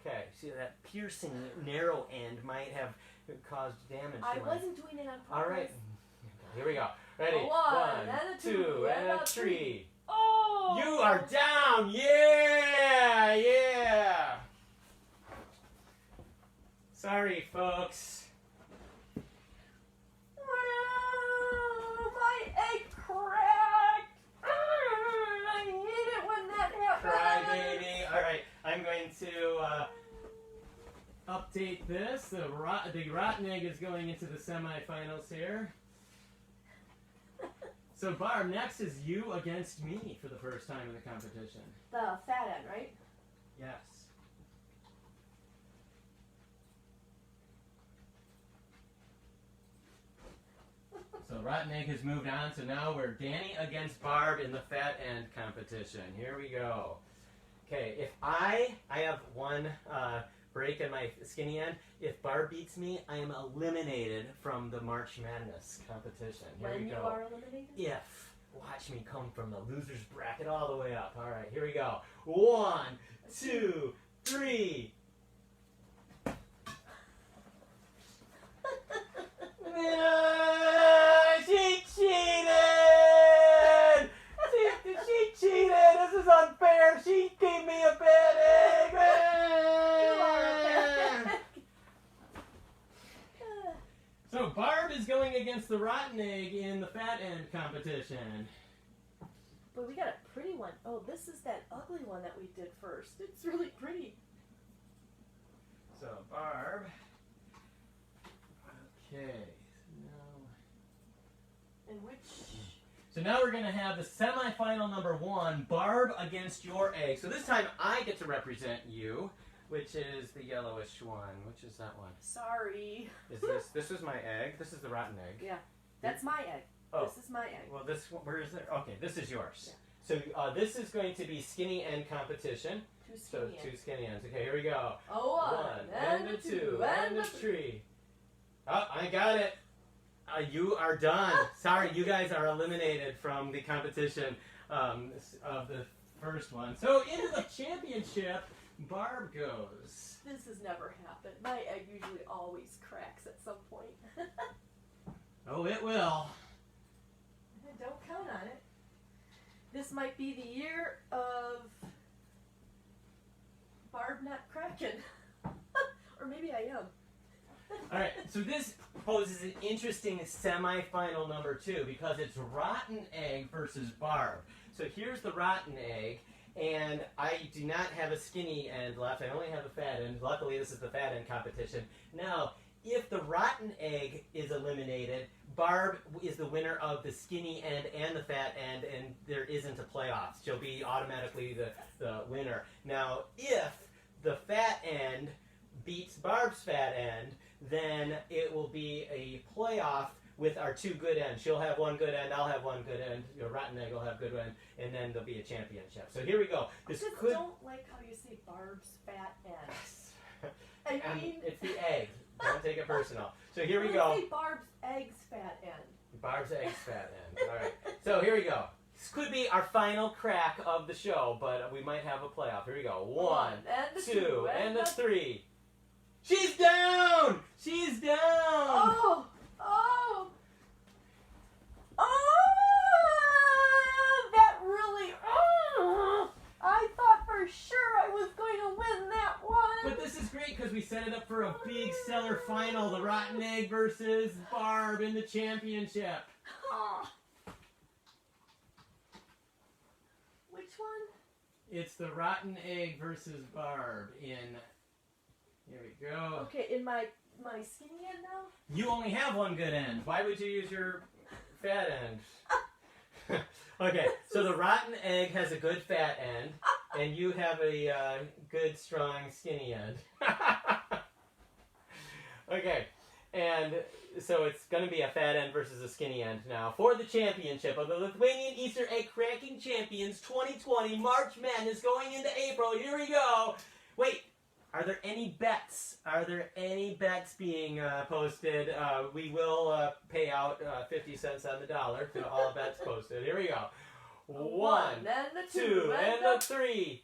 Okay, see that piercing narrow end might have caused damage. I to my... wasn't doing it on purpose. All right. Here we go. Ready? A one, and a two, and and a a three. Oh! You are down. Yeah, yeah. Sorry, folks. My egg cracked. I hate it when that happens. Cry, baby. All right, I'm going to update this. The rotten egg is going into the semifinals here. So, Barb, next is you against me for the first time in the competition. The fat end, right? Yes. So, rotten egg has moved on. So now we're Danny against Barb in the fat end competition. Here we go. Okay, if I have one break in my skinny end. If Barb beats me, I am eliminated from the March Madness competition. Here we go. When you are eliminated? If. Watch me come from the loser's bracket all the way up. All right, here we go. 1, 2, 3. She cheated! She cheated! This is unfair! She gave me a bad egg! You are a bad egg. So Barb is going against the rotten egg in the fat end competition. But we got a pretty one. Oh, this is that ugly one that we did first. It's really pretty. So Barb. Okay. And which? So now we're going to have the semifinal number 1, Barb against your egg. So this time I get to represent you, which is the yellowish one. Which is that one? Sorry. Is this is my egg. This is the rotten egg. Yeah, that's my egg. Oh. This is my egg. Well, this one, where is it? Okay, this is yours. Yeah. So this is going to be skinny end competition. Two skinny So ends. 2 skinny ends. Okay, here we go. A one, and a 2, and a 3. Oh, I got it. You are done. Sorry, you guys are eliminated from the competition of the first one. So into the championship, Barb goes. This has never happened. My egg usually always cracks at some point. Oh, it will. Don't count on it. This might be the year of Barb not cracking. Or maybe I am. All right, so this poses an interesting semifinal number 2 because it's rotten egg versus Barb. So here's the rotten egg, and I do not have a skinny end left. I only have a fat end. Luckily, this is the fat end competition. Now, if the rotten egg is eliminated, Barb is the winner of the skinny end and the fat end, and there isn't a playoffs. She'll be automatically the winner. Now, if the fat end beats Barb's fat end, then it will be a playoff with our 2 good ends. She'll have 1 good end, I'll have 1 good end, your rotten egg will have good end, and then there'll be a championship. So here we go. I just don't like how you say Barb's fat end. I mean, it's the egg. Don't take it personal. So here we I go. say Barb's egg's fat end. Barb's egg's fat end. All right. So here we go. This could be our final crack of the show, but we might have a playoff. Here we go. 1, and 2, and a 3. She's down! She's down! Oh! Oh! Oh! That really... Oh! I thought for sure I was going to win that one. But this is great because we set it up for a big seller final. The rotten egg versus Barb in the championship. Oh. Which one? It's the rotten egg versus Barb in... Here we go. Okay, in my skinny end now? You only have 1 good end. Why would you use your fat end? Okay, so the rotten egg has a good fat end, and you have a good, strong, skinny end. Okay, and so it's going to be a fat end versus a skinny end now for the championship of the Lithuanian Easter Egg Cracking Champions 2020 March Madness going into April. Here we go. Wait. Are there any bets? Are there any bets being posted? We will pay out 50 cents on the dollar to all bets posted. Here we go. 1, and a 2, and a 3.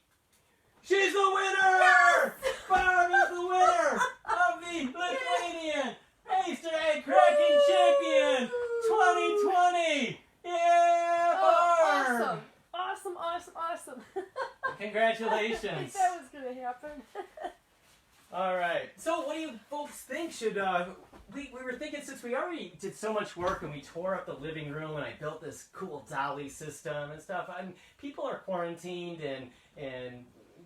She's the winner! Yes! Barb is the winner of the Lithuanian Congratulations. That was gonna happen. All right. So, what do you folks think? Should we were thinking, since we already did so much work and we tore up the living room and I built this cool dolly system and stuff. People are quarantined and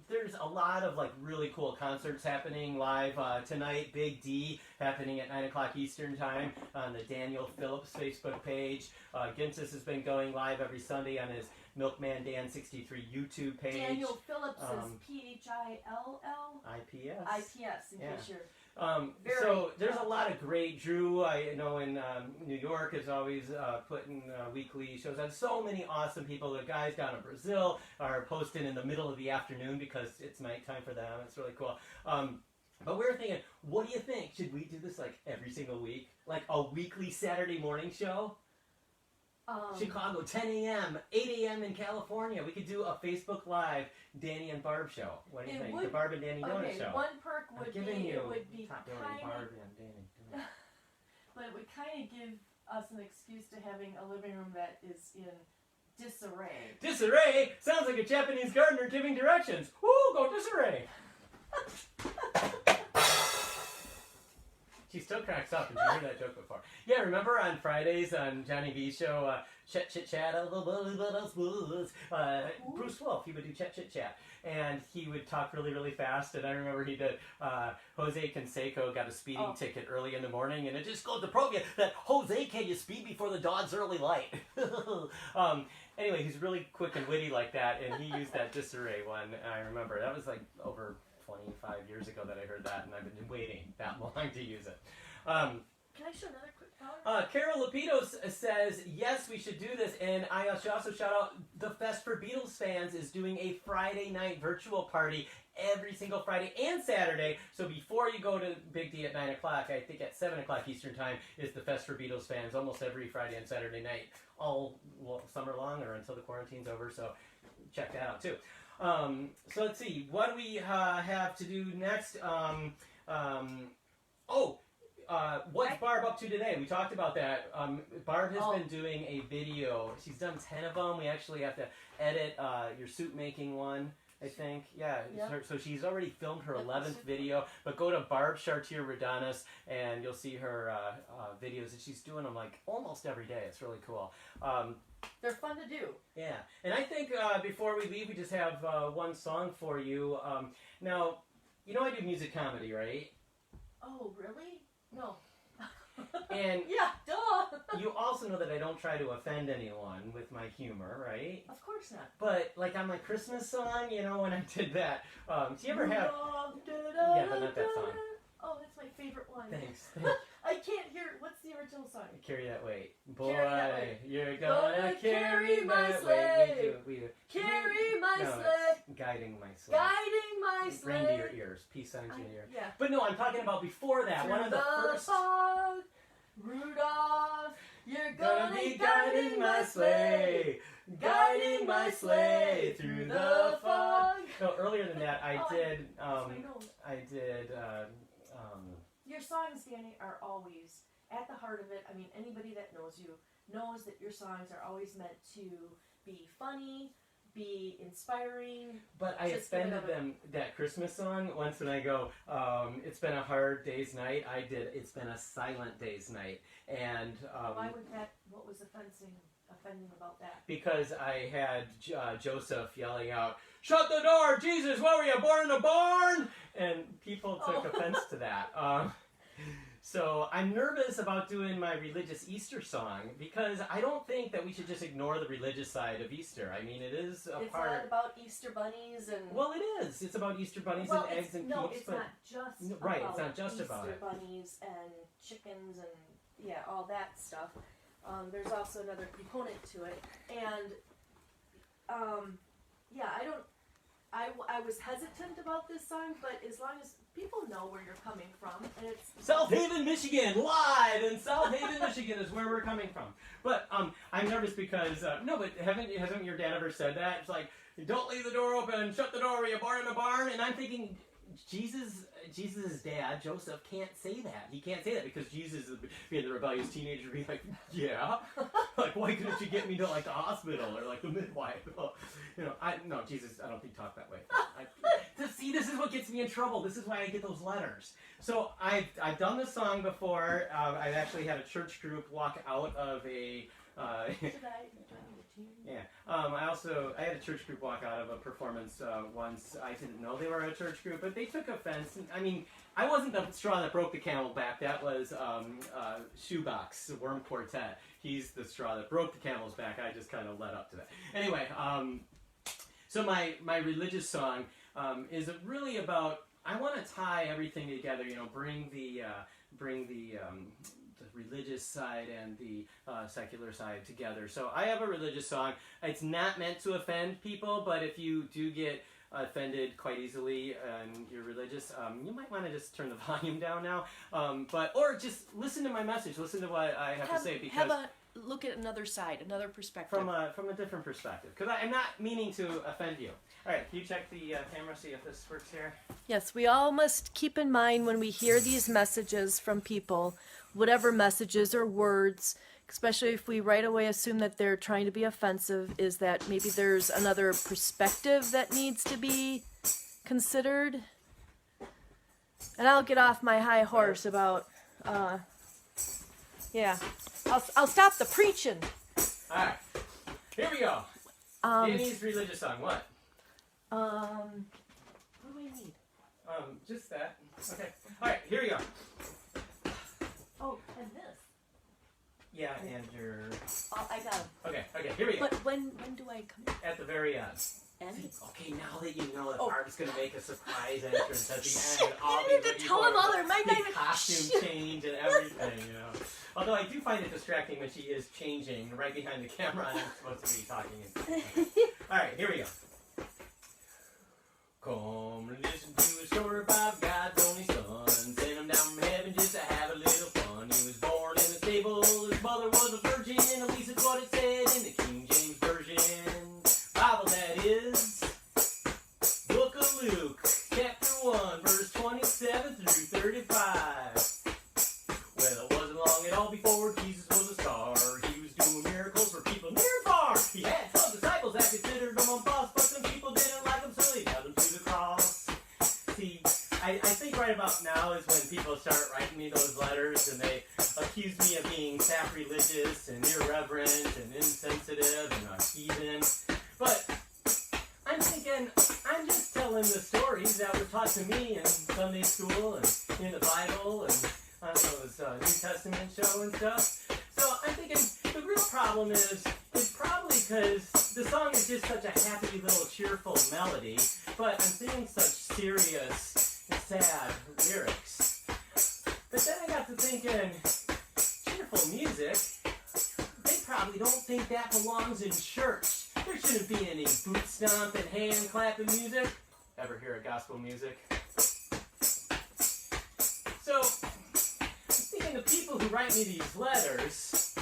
there's a lot of like really cool concerts happening live tonight. Big D happening at 9 o'clock Eastern time on the Daniel Phillips Facebook page. Gintis has been going live every Sunday on his Milkman Dan 63 YouTube page. Daniel Phillips is Phill. IPS. IPS, in case you're. So there's a lot of great. Drew, I know in New York is always putting weekly shows on. So many awesome people. The guys down in Brazil are posting in the middle of the afternoon because it's nighttime for them. It's really cool. But we were thinking, what do you think? Should we do this like every single week? Like a weekly Saturday morning show? Chicago, 10 a.m., 8 a.m. in California. We could do a Facebook Live Danny and Barb show. What do you think? The Barb and Danny Donut show. One perk would be top kind Barb and Danny. but it would kind of give us an excuse to having a living room that is in disarray. Disarray sounds like a Japanese gardener giving directions. Woo, go disarray. She still cracks up. Did you hear that joke before? Yeah, remember on Fridays on Johnny V's show, Chet Chit Chat, Bruce Wolf, he would do Chet Chit Chat. And he would talk really, really fast. And I remember he did, Jose Canseco got a speeding ticket early in the morning. And it just goes to probe you that, Jose, can you speed before the dawn's early light? Anyway, he's really quick and witty like that. And he used that disarray one. I remember. That was like over 25 years ago that I heard that, and I've been waiting that long to use it. Can I show another quick power? Carol Lapito says, yes, we should do this, and I should also shout out, the Fest for Beatles fans is doing a Friday night virtual party every single Friday and Saturday, so before you go to Big D at 9 o'clock, I think at 7 o'clock Eastern time, is the Fest for Beatles fans, almost every Friday and Saturday night, all summer long, or until the quarantine's over, so check that out too. So let's see, what do we have to do next? What's Barb up to today? We talked about that. Barb has been doing a video. She's done 10 of them. We actually have to edit your soup making one, I think. Yeah. Yep. So she's already filmed her 11th video. But go to Barb Chartier Rodanis and you'll see her videos. And she's doing them like almost every day. It's really cool. They're fun to do. Yeah. And I think before we leave, we just have one song for you. Now, you know I do music comedy, right? Oh, really? No. And yeah, duh. You also know that I don't try to offend anyone with my humor, right? Of course not. But like on my Christmas song, you know, when I did that, do you ever have? Yeah, but not that song. Oh, that's my favorite one. Thanks. I can't hear it. What's the original song? Carry that weight, boy. Carry that weight. You're gonna carry my sleigh. Carry my no, sleigh. It's guiding my sleigh. Guiding my sleigh. Reindeer ears. Peace signs in your ear. Yeah. But no, I'm talking about before that. One of the first. Fog, Rudolph, you're gonna be guiding my sleigh. Guiding my sleigh through the fog. No, earlier than that, I did. Your songs, Danny, are always at the heart of it. I mean, anybody that knows you knows that your songs are always meant to be funny, be inspiring. But I offended them, that Christmas song, once when I go, it's been a hard day's night. I did, it's been a silent day's night. And why would that, what was offending about that? Because I had Joseph yelling out, "Shut the door, Jesus, what were you, born in a barn?" And people took offense to that. So I'm nervous about doing my religious Easter song because I don't think that we should just ignore the religious side of Easter. I mean, it is a part. It's not about Easter bunnies and. Well, it is. It's about Easter bunnies and eggs and no, peeps. it's not just right. About it's not just Easter about it. bunnies and chickens and all that stuff. There's also another component to it, and I was hesitant about this song, but as long as people know where you're coming from, and it's South Haven, Michigan, live in South Haven, Michigan is where we're coming from. But I'm nervous because no, but hasn't your dad ever said that? It's like, don't leave the door open, shut the door, were you born in a barn? And I'm thinking, Jesus' dad, Joseph, can't say that. He can't say that because Jesus, being the rebellious teenager, be like, yeah, like why couldn't you get me to like the hospital or like the midwife? Jesus, I don't think talk that way. See, this is what gets me in trouble. This is why I get those letters. So I've done this song before. I've actually had a church group walk out of a. Yeah. I had a church group walk out of a performance once. I didn't know they were a church group, but they took offense. I mean, I wasn't the straw that broke the camel back. That was Shoebox, the Worm Quartet. He's the straw that broke the camel's back. I just kind of led up to that. Anyway, so my religious song is really about. I want to tie everything together. Bring the religious side and the secular side together. So I have a religious song. It's not meant to offend people, but if you do get offended quite easily and you're religious, you might want to just turn the volume down now. Or just listen to my message. Listen to what I have to say. Because have a look at another side, another perspective. From a different perspective. Because I'm not meaning to offend you. All right, can you check the camera, see if this works here? Yes, we all must keep in mind when we hear these messages from people, whatever messages or words, especially if we right away assume that they're trying to be offensive, is that maybe there's another perspective that needs to be considered. And I'll get off my high horse about, I'll stop the preaching. All right, here we go. Danny's religious song, what? What do I need? Just that. Okay. All right, here we go. Oh, and this. Yeah, and your... Oh, I got 'em. Okay, here we go. But when do I come? At the very end. Okay, now that you know that Barb's going to make a surprise entrance at the end, I'll be to tell him other. My name is... costume change and everything, Although I do find it distracting when she is changing right behind the camera and I'm supposed to be talking. All right, here we go. Come and listen to a story about God's only son. Sent him down from heaven just to have a little fun. He was born in a stable, his mother was a virgin. At least it's what it said in the King James Version. Bible, that is. Book of Luke, chapter 1, verse 27 through 35. Well, it wasn't long at all before Jesus was a star. He was doing miracles for people near and far. He had some disciples that considered him unbossed, but some people didn't like him, so they held him to the cross. See, I think right about now is when people start writing me those letters and they accuse me of being sacrilegious and irreverent and insensitive and a heathen. But I'm thinking, I'm just telling the stories that were taught to me in Sunday school and in the Bible and on those New Testament show and stuff. So I'm thinking the real problem is probably because the song is just such a happy little cheerful melody, but I'm singing such serious and sad lyrics. But then I got to thinking, cheerful music, they probably don't think that belongs in church. There shouldn't be any boot stomping, hand clapping music. Ever hear of gospel music? So, I'm thinking the people who write me these letters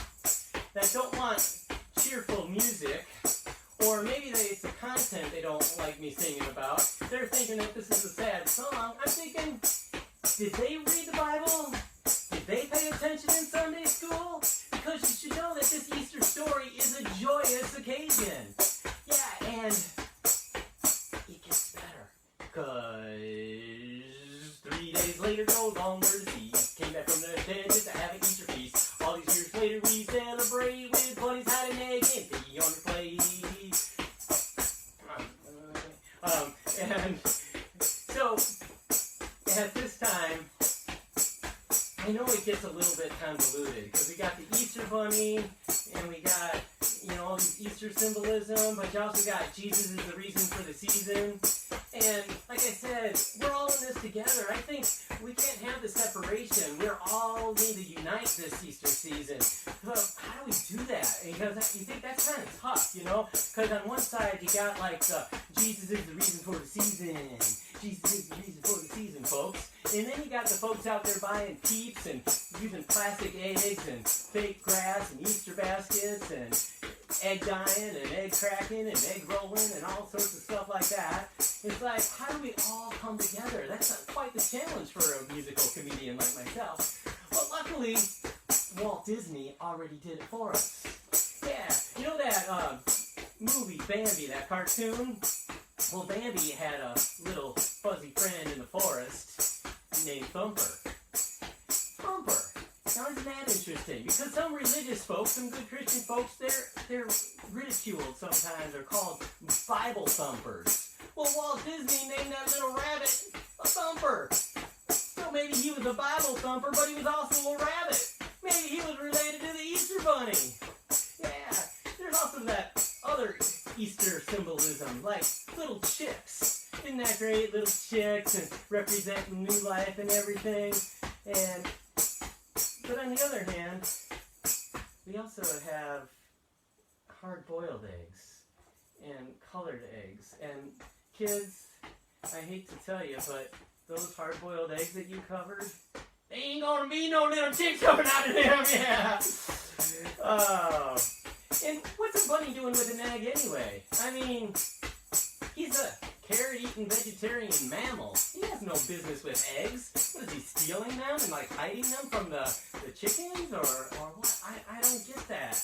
that don't want cheerful music, or maybe it's the content they don't like me singing about, they're thinking that this is a sad song. I'm thinking, did they read the Bible? Did they pay attention in Sunday school? Because you should know that this Easter story is a joyous occasion. Yeah, and it gets better. Because 3 days later, no longer deceased, came back from the dead just to have an Easter feast. All these years later, we celebrate with bunnies hiding egg and tea on your plate. And so, at this time, I know it gets a little bit convoluted because we got the Easter bunny and we got, all these Easter symbolism, but you also got Jesus is the reason for the season. And like I said, we're all in this together. I think we can't have the separation. We all need to unite this Easter season. But how do we do that? Because you think that's kind of tough, Because on one side you got like the Jesus is the reason for the season. Jesus is the reason for the season, folks. And then you got the folks out there buying peeps and using plastic eggs and fake grass and Easter baskets and egg dyeing and egg cracking and egg rolling and all sorts of stuff like that. It's like, how do we all come together? That's quite the challenge for a musical comedian like myself. But luckily, Walt Disney already did it for us. Yeah, you know that movie Bambi, that cartoon? Well, Bambi had a little fuzzy friend in the forest named Thumper. Thumper. Now isn't that interesting? Because some religious folks, some good Christian folks, they're ridiculed sometimes. They're called Bible thumpers. Well, Walt Disney named that little rabbit a thumper. So maybe he was a Bible thumper, but he was also a rabbit. Maybe he was related to the Easter Bunny. Yeah, there's also that other Easter symbolism, like little chicks. Isn't that great? Little chicks and representing new life and everything. But on the other hand, we also have hard-boiled eggs and colored eggs. And kids, I hate to tell you, but those hard-boiled eggs that you covered, they ain't gonna be no little chicks coming out of them, yeah. Oh. And what's a bunny doing with an egg anyway? I mean, he's a carrot-eating vegetarian mammal. He has no business with eggs. What is he, stealing them and like hiding them from the chickens or what? I don't get that.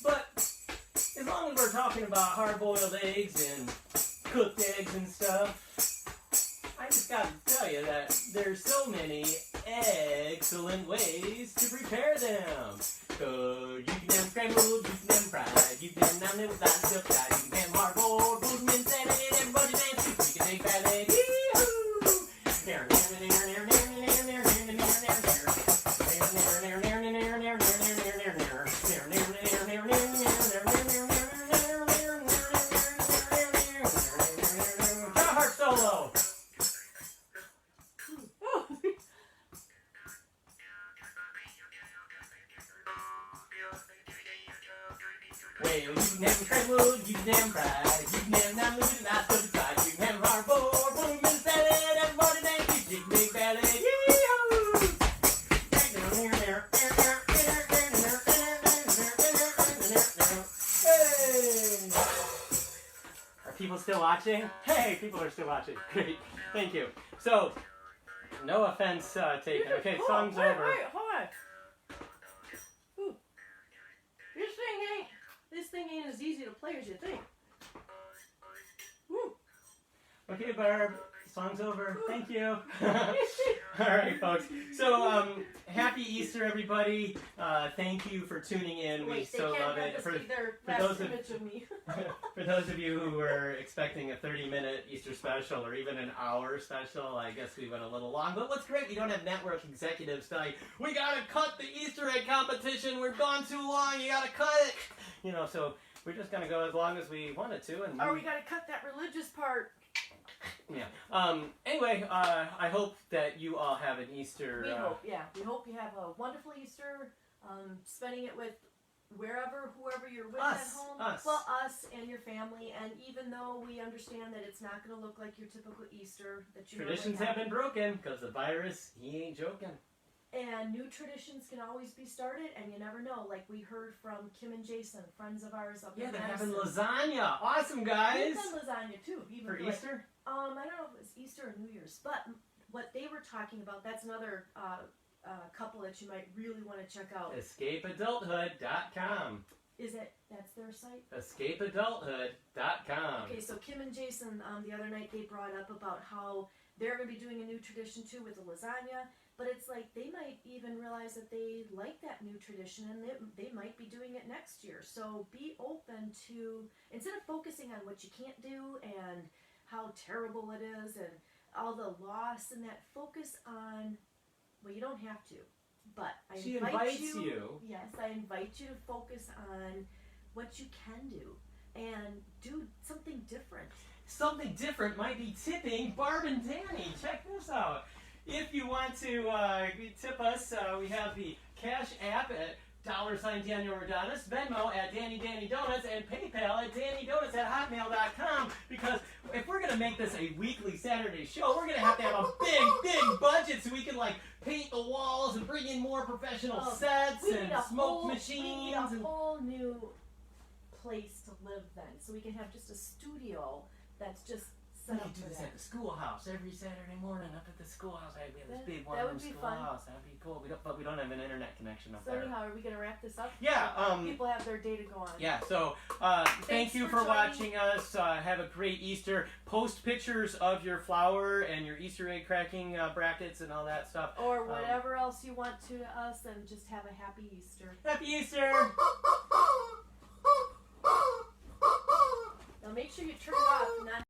But as long as we're talking about hard-boiled eggs and cooked eggs and stuff, I just gotta tell you that there's so many excellent ways to prepare them. So you can have scrambled, you can have fried, you can have them with lots of fried, you can have hard-boiled, put them in salad, everybody dance, you can take ballet, yee-hoo! Heart solo! Well, you can have scrambled, you can have fried, you can have them with lots of fried, you can have hard-boiled, put them in salad, everybody dance, you can take ballet, yee-hoo! Hey! Are people still watching? Hey, people are still watching. Great. Thank you. So, no offense taken. Okay, song's over. Wait, hold on. Ooh. This thing ain't as easy to play as you think. Woo. Okay, Barb, song's over. Thank you. All right, folks. So, happy Easter, everybody. Thank you for tuning in. We so love it. For those of you who were expecting a 30-minute Easter special or even an hour special, I guess we went a little long. But what's great, we don't have network executives telling, we gotta cut the Easter egg competition. We've gone too long. You gotta cut it. You know, so we're just gonna go as long as we wanted to. And or we gotta cut that religious part. Yeah. Anyway, I hope that you all have an Easter. We hope, yeah. We hope you have a wonderful Easter. Spending it with whoever you're with at home. Well, us and your family. And even though we understand that it's not going to look like your typical Easter that you traditions have been broken because the virus, he ain't joking. And new traditions can always be started, and you never know. Like we heard from Kim and Jason, friends of ours up in Madison. Yeah, they're having lasagna. Awesome, guys. We've done lasagna too. Even for Easter? I don't know if it's Easter or New Year's, but what they were talking about, that's another couple that you might really want to check out. EscapeAdulthood.com. That's their site? EscapeAdulthood.com. Okay, so Kim and Jason, the other night, they brought up about how they're going to be doing a new tradition too with the lasagna. But it's like they might even realize that they like that new tradition and they might be doing it next year. So be open to, instead of focusing on what you can't do and how terrible it is and all the loss and that, focus on, well, you don't have to, but she invites you. Yes, I invite you to focus on what you can do and do something different. Something different might be tipping Barb and Danny. Check this out. If you want to tip us, we have the Cash App at $Daniel Rodanis, Venmo at Danny Donuts, and PayPal at DannyDonuts@hotmail.com. Because if we're going to make this a weekly Saturday show, we're going to have a big budget so we can like paint the walls and bring in more professional sets and smoke machines. We need a whole new place to live then. So we can have just a studio that's just We set up could do for this that. at the schoolhouse every Saturday morning up at the schoolhouse. Right, we have this big That one-room would be fun. schoolhouse. That'd be cool. But we don't have an internet connection up So there. anyhow, are we gonna wrap this up? Yeah. People have their day to go on. Yeah. So thank you for for joining. watching us. Have a great Easter. Post pictures of your flower and your Easter egg cracking brackets and all that stuff. Or whatever else you want to us, and just have a happy Easter. Happy Easter. Now make sure you turn it